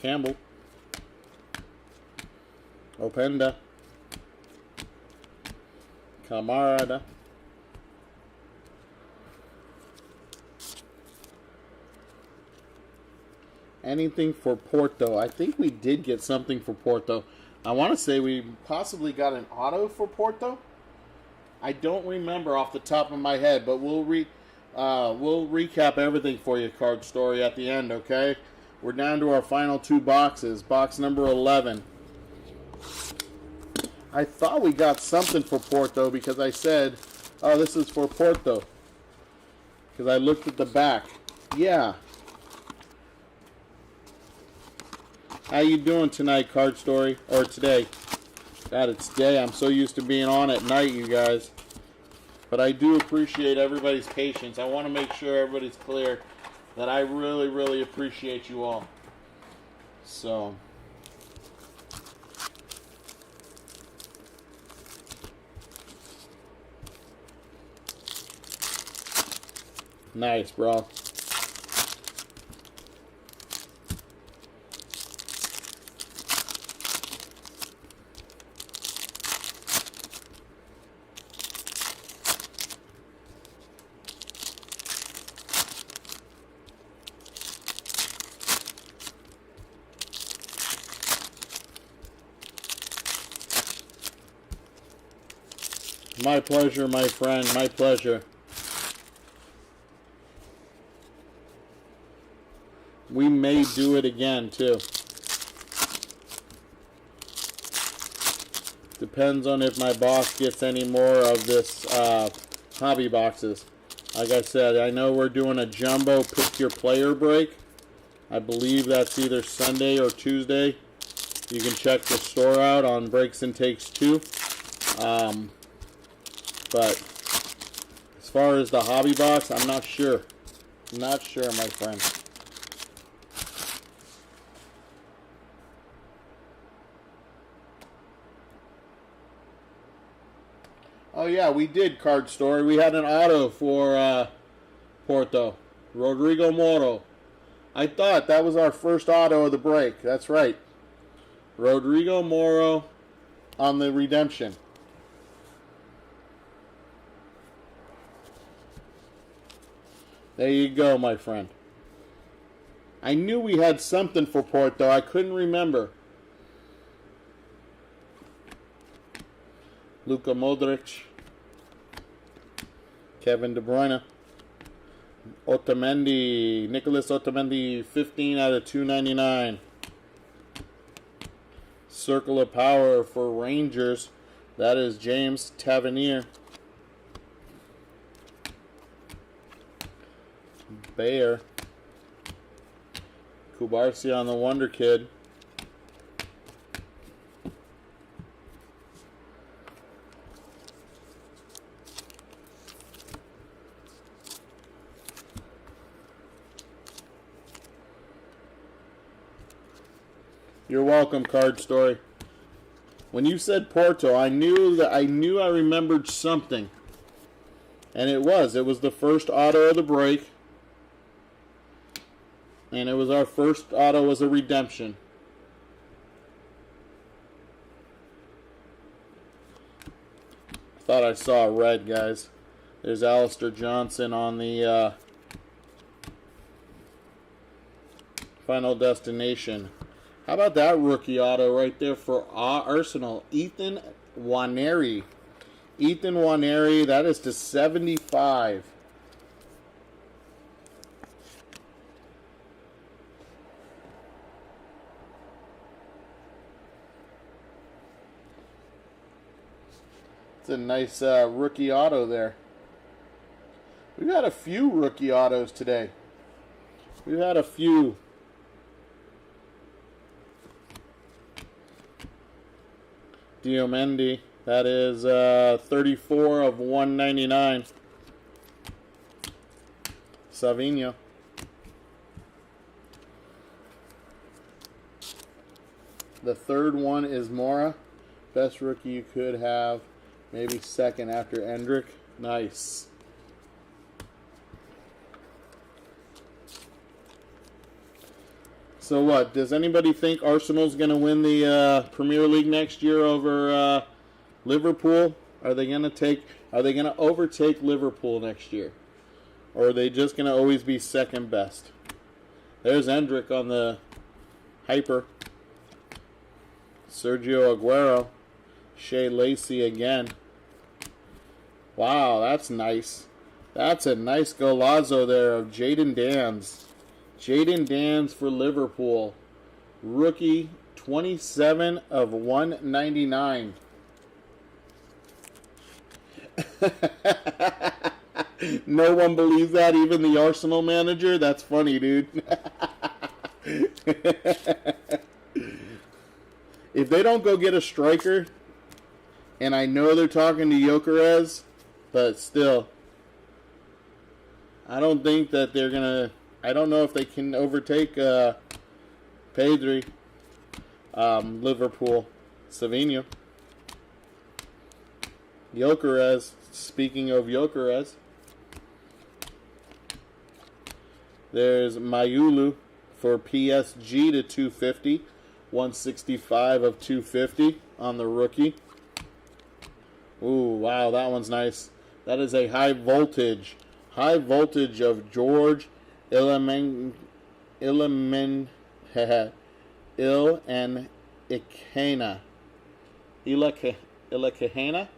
Campbell, Openda, Camarada, anything for Porto. I think we did get something for Porto. I want to say we possibly got an auto for Porto. I don't remember off the top of my head, but we'll recap everything for you, Card Story, at the end, okay? We're down to our final two boxes. Box number 11. I thought we got something for Porto because I said, oh, this is for Porto. Because I looked at the back. Yeah. How you doing tonight, Card Story? Or today? God, it's day. I'm so used to being on at night, you guys. But I do appreciate everybody's patience. I want to make sure everybody's clear that I really, really appreciate you all. So, nice, bro. My pleasure, my friend. My pleasure. We may do it again, too. Depends on if my boss gets any more of this hobby boxes. Like I said, I know we're doing a jumbo pick your player break. I believe that's either Sunday or Tuesday. You can check the store out on Breaks and Takes 2. But as far as the hobby box, I'm not sure. Not sure, my friend. Oh yeah, we did, Card Story. We had an auto for Porto. Rodrigo Moro. I thought that was our first auto of the break. That's right. Rodrigo Moro on the redemption. There you go, my friend. I knew we had something for Porto. I couldn't remember. Luka Modric. Kevin De Bruyne. Otamendi. Nicholas Otamendi, 15 out of 299. Circle of Power for Rangers. That is James Tavernier. Bayer. Kubarsi on the Wonder Kid. You're welcome, Card Story. When you said Porto, I knew I remembered something. And it was the first auto of the break. And it was our first auto as a redemption. I thought I saw a red, guys. There's Alistair Johnson on the Final Destination. How about that rookie auto right there for Arsenal? Ethan Nwaneri. Ethan Nwaneri, that is to 75. It's a nice rookie auto there. We've had a few rookie autos today. We've had a few. Diomendi, that is 34 of 199. Savinho. The third one is Mora. Best rookie you could have. Maybe second after Endrick. Nice. So what? Does anybody think Arsenal's going to win the Premier League next year over Liverpool? Are they going to overtake Liverpool next year? Or are they just going to always be second best? There's Endrick on the Hyper. Sergio Aguero. Shea Lacey again. Wow, that's nice. That's a nice golazo there of Jadon Danns. Jadon Danns for Liverpool. Rookie, 27 of 199. No one believes that, even the Arsenal manager? That's funny, dude. If they don't go get a striker, and I know they're talking to Gyökeres, but still, I don't think that they're going to... I don't know if they can overtake Pedri, Liverpool, Savinho. Gyökeres, speaking of Gyökeres, there's Mayulu for PSG to 250, 165 of 250 on the rookie. Ooh, wow, that one's nice. That is a high voltage of George Il and Ikena. Ilakahena?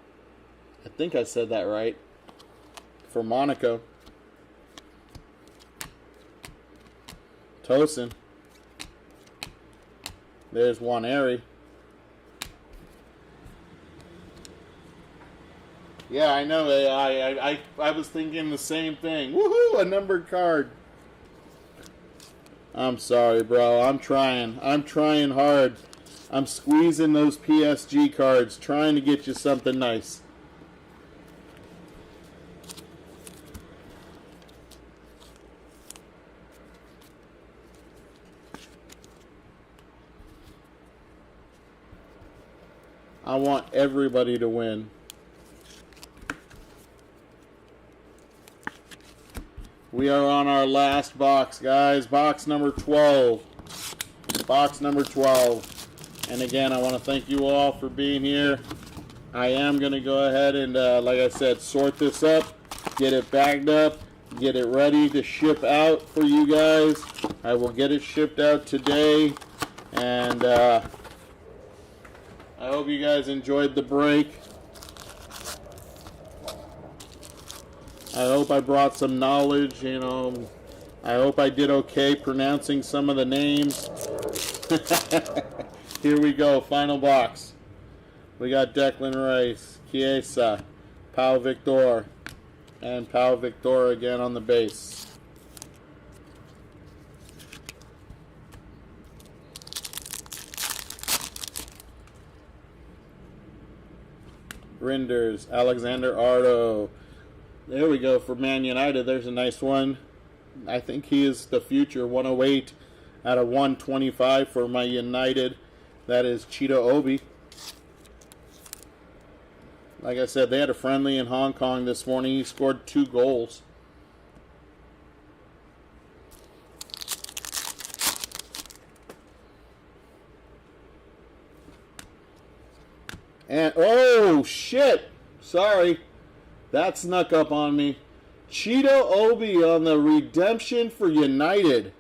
I think I said that right. For Monaco. Tosin. There's Nwaneri. Yeah, I know. I was thinking the same thing. Woohoo! A numbered card. I'm sorry, bro. I'm trying hard. I'm squeezing those PSG cards, trying to get you something nice. I want everybody to win. We are on our last box, guys. Box number 12. Box number 12. And again, I want to thank you all for being here. I am going to go ahead and, like I said, sort this up, get it bagged up, get it ready to ship out for you guys. I will get it shipped out today. And I hope you guys enjoyed the break. I hope I brought some knowledge, you know. I hope I did okay pronouncing some of the names. Here we go, final box. We got Declan Rice, Chiesa, Pau Victor, and Pau Victor again on the base. Rinders, Alexander Ardo. There we go for Man United. There's a nice one. I think he is the future. 108 out of 125 for my United. That is Cheetah Obi. Like I said, they had a friendly in Hong Kong this morning. He scored 2 goals. And, oh, shit. Sorry. That snuck up on me. Cheetah Obi on the redemption for United.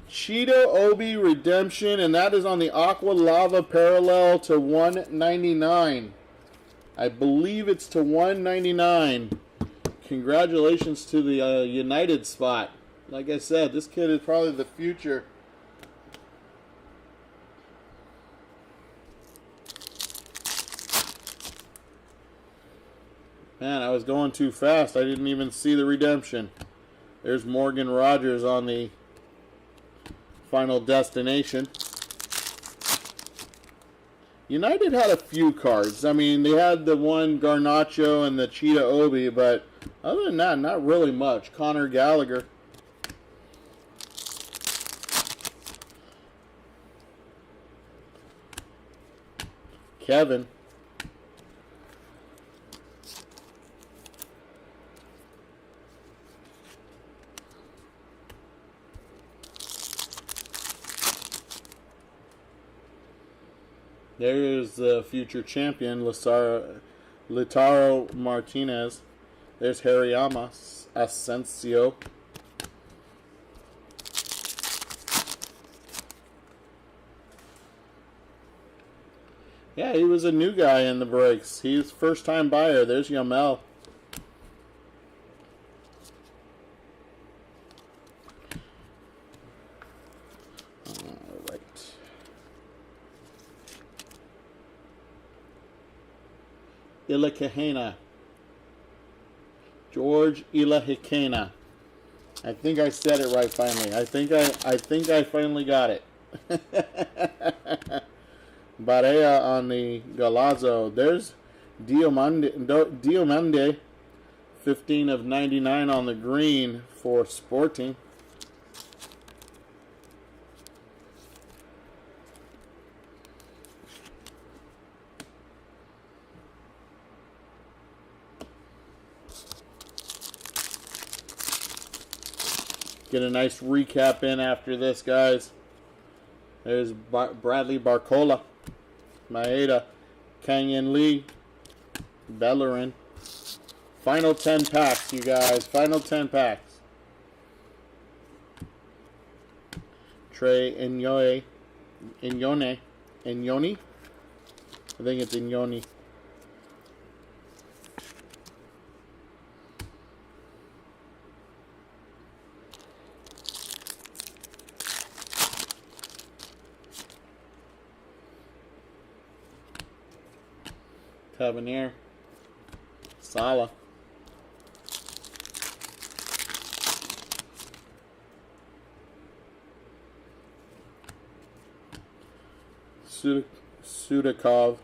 Cheetah Obi redemption, and that is on the Aqua Lava parallel to 199. I believe it's to 199. Congratulations to the United spot. Like I said, this kid is probably the future. Man, I was going too fast. I didn't even see the redemption. There's Morgan Rogers on the final destination. United had a few cards. I mean, they had the one Garnacho and the Cheetah Obi, but other than that, not really much. Conor Gallagher. Kevin. There's the future champion, Lautaro Martinez. There's Hariyama Asensio. Yeah, he was a new guy in the breaks. He's first-time buyer. There's Yamel. Ilahikena. George Ilahikena. I think I said it right finally. I think I finally got it. Barea on the Galazzo. There's Diomande. 15 of 99 on the green for Sporting. Get a nice recap in after this, guys. There's Bradley Barcola, Maeda, Kanyan Lee, Bellerin. Final 10 packs, you guys. Final 10 packs. Trey Inyoni. I think it's Inyoni. Tavernier, Salah, Sudakov.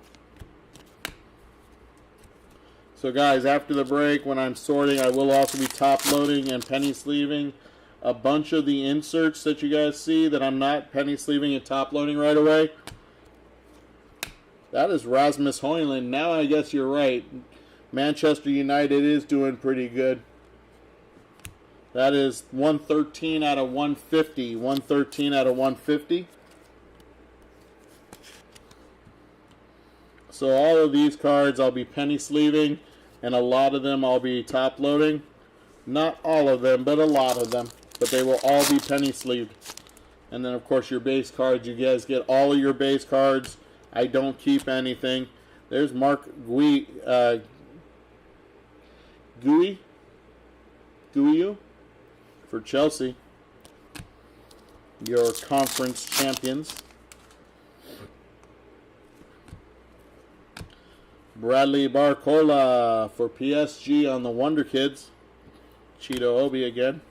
So guys, after the break, when I'm sorting, I will also be top loading and penny sleeving a bunch of the inserts that you guys see that I'm not penny sleeving and top loading right away. That is Rasmus Højlund. Now I guess you're right. Manchester United is doing pretty good. That is 113 out of 150. 113 out of 150. So all of these cards I'll be penny sleeving, and a lot of them I'll be top loading. Not all of them, but a lot of them. But they will all be penny sleeved. And then, of course, your base cards. You guys get all of your base cards. I don't keep anything. There's Mark Guiu for Chelsea. Your conference champions. Bradley Barcola for PSG on the Wonder Kids. Cheeto Obi again.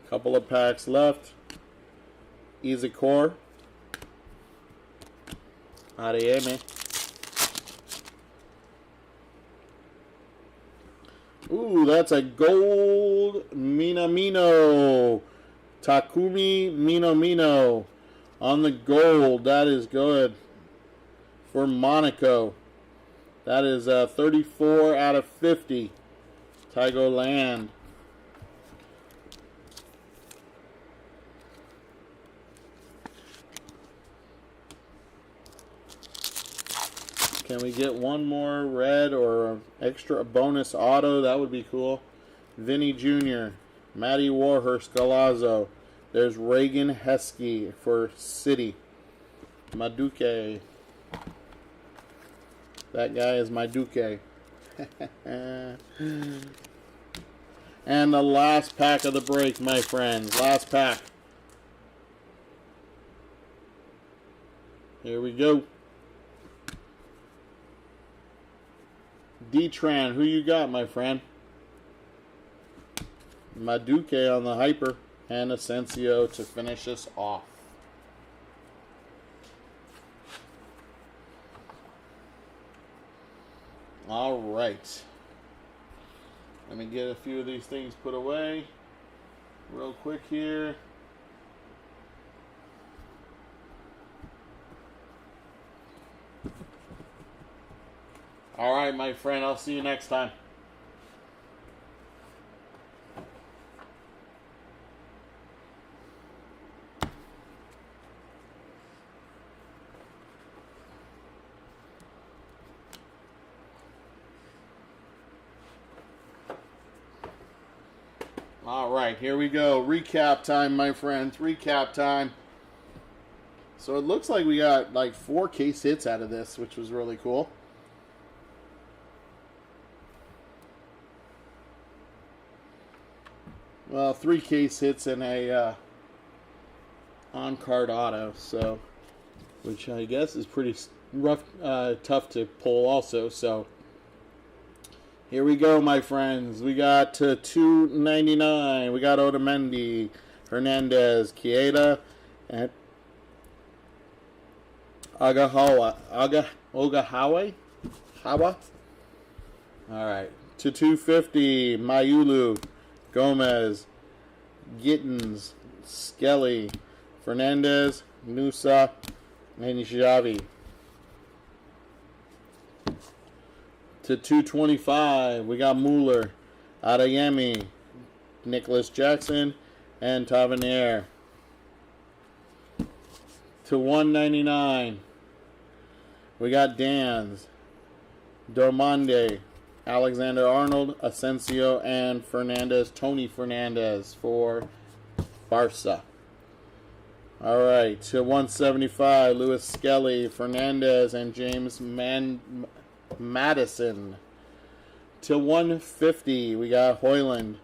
Couple of packs left. Easy Core. Arieme. Ooh, that's a gold Minamino. Takumi Minamino on the gold. That is good for Monaco. That is 34 out of 50. Tygo Land. Can we get one more red or extra bonus auto? That would be cool. Vinny Jr., Matty Warhurst Galazzo. There's Reagan Heskey for City. Maduke. That guy is Maduke. And the last pack of the break, my friends. Last pack. Here we go. D-Tran, who you got, my friend? Maduke on the Hyper. And Asensio to finish us off. All right. Let me get a few of these things put away real quick here. All right, my friend. I'll see you next time. All right, here we go. Recap time, my friends. Recap time. So it looks like we got like 4 case hits out of this, which was really cool. Well, 3 case hits and a on-card auto, so which I guess is pretty rough, tough to pull also. So here we go, my friends. We got to 299. We got Otamendi, Hernandez, Chieda, and Ogahawa. Hawa. All right, to 250. Mayulu, Gomez, Gittins, Skelly, Fernandez, Nusa, and Xavi. To 225, we got Mueller, Adeyemi, Nicholas Jackson, and Tavernier. To 199, we got Danz, Dormande, Alexander Arnold, Asensio, and Fernandez, Tony Fernandez for Barca. All right, to 175, Luis Skelly, Fernandez, and James Madison. To 150, we got Hoyland,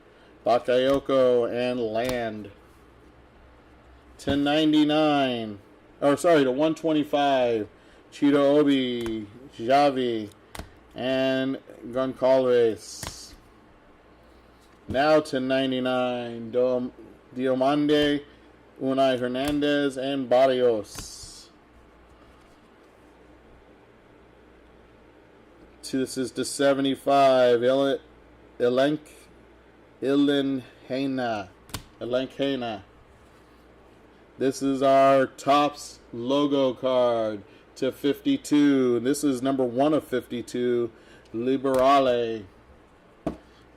Bakayoko, and Land. To 99, to 125, Cheeto Obi, Xavi, and Goncalves. Now to 99, Diomande, Unai Hernandez, and Barrios. This is to 75, Ilenhena, Elenkena. This is our Topps logo card to 52. This is number 1 of 52. Liberale.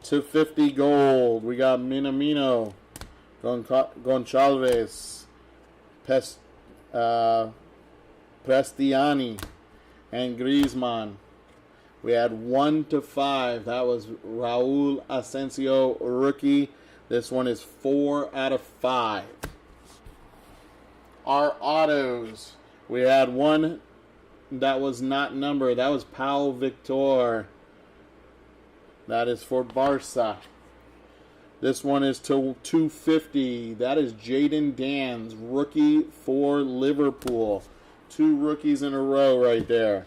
To 50 gold. We got Minamino. Gonçalves. Prestiani. And Griezmann. We had 1 to 5. That was Raul Asensio, rookie. This one is 4 out of 5. Our autos. We had one that was not numbered. That was Pau Victor. That is for Barca. This one is to 250. That is Jaden Dan's rookie for Liverpool. 2 rookies in a row right there.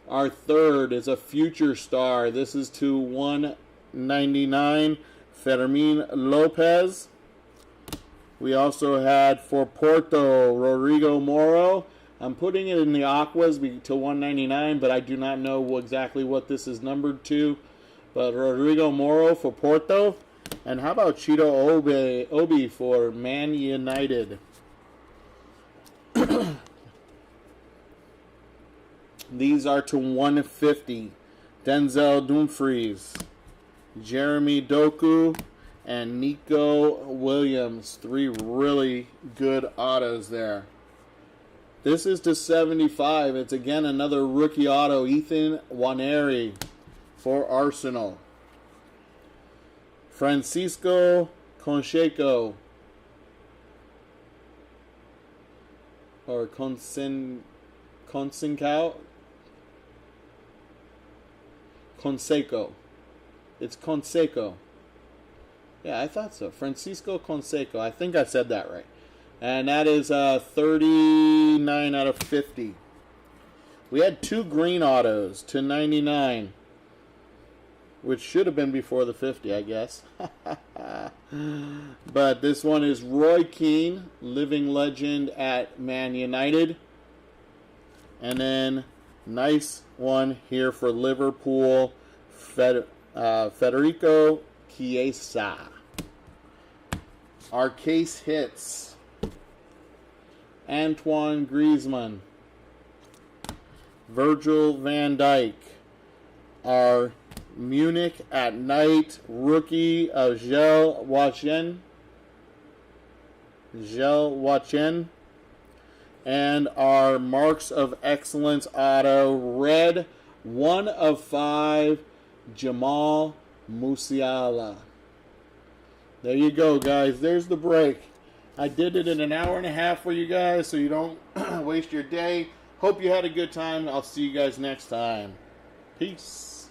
Our third is a future star. This is to 199. Fermin Lopez. We also had for Porto, Rodrigo Moro. I'm putting it in the Aquas to 199, but I do not know exactly what this is numbered to. But Rodrigo Moro for Porto. And how about Cheeto Obi for Man United? These are to 150. Denzel Dumfries, Jeremy Doku, and Nico Williams. 3 really good autos there. This is to 75. It's again another rookie auto. Ethan Nwaneri for Arsenal. Francisco Concheco. Or Conseco. It's Conseco. Yeah, I thought so. Francisco Conseco. I think I said that right. And that is 39 out of 50. We had 2 green autos to 99. Which should have been before the 50, I guess. But this one is Roy Keane, living legend at Man United. And then, nice one here for Liverpool, Federico Chiesa. Our case hits. Antoine Griezmann. Virgil van Dijk. Our Munich at night rookie of Zhel Wachen. And our Marks of Excellence auto red 1 of 5 Jamal Musiala. There you go, guys. There's the break. I did it in an hour and a half for you guys so you don't waste your day. Hope you had a good time. I'll see you guys next time. Peace.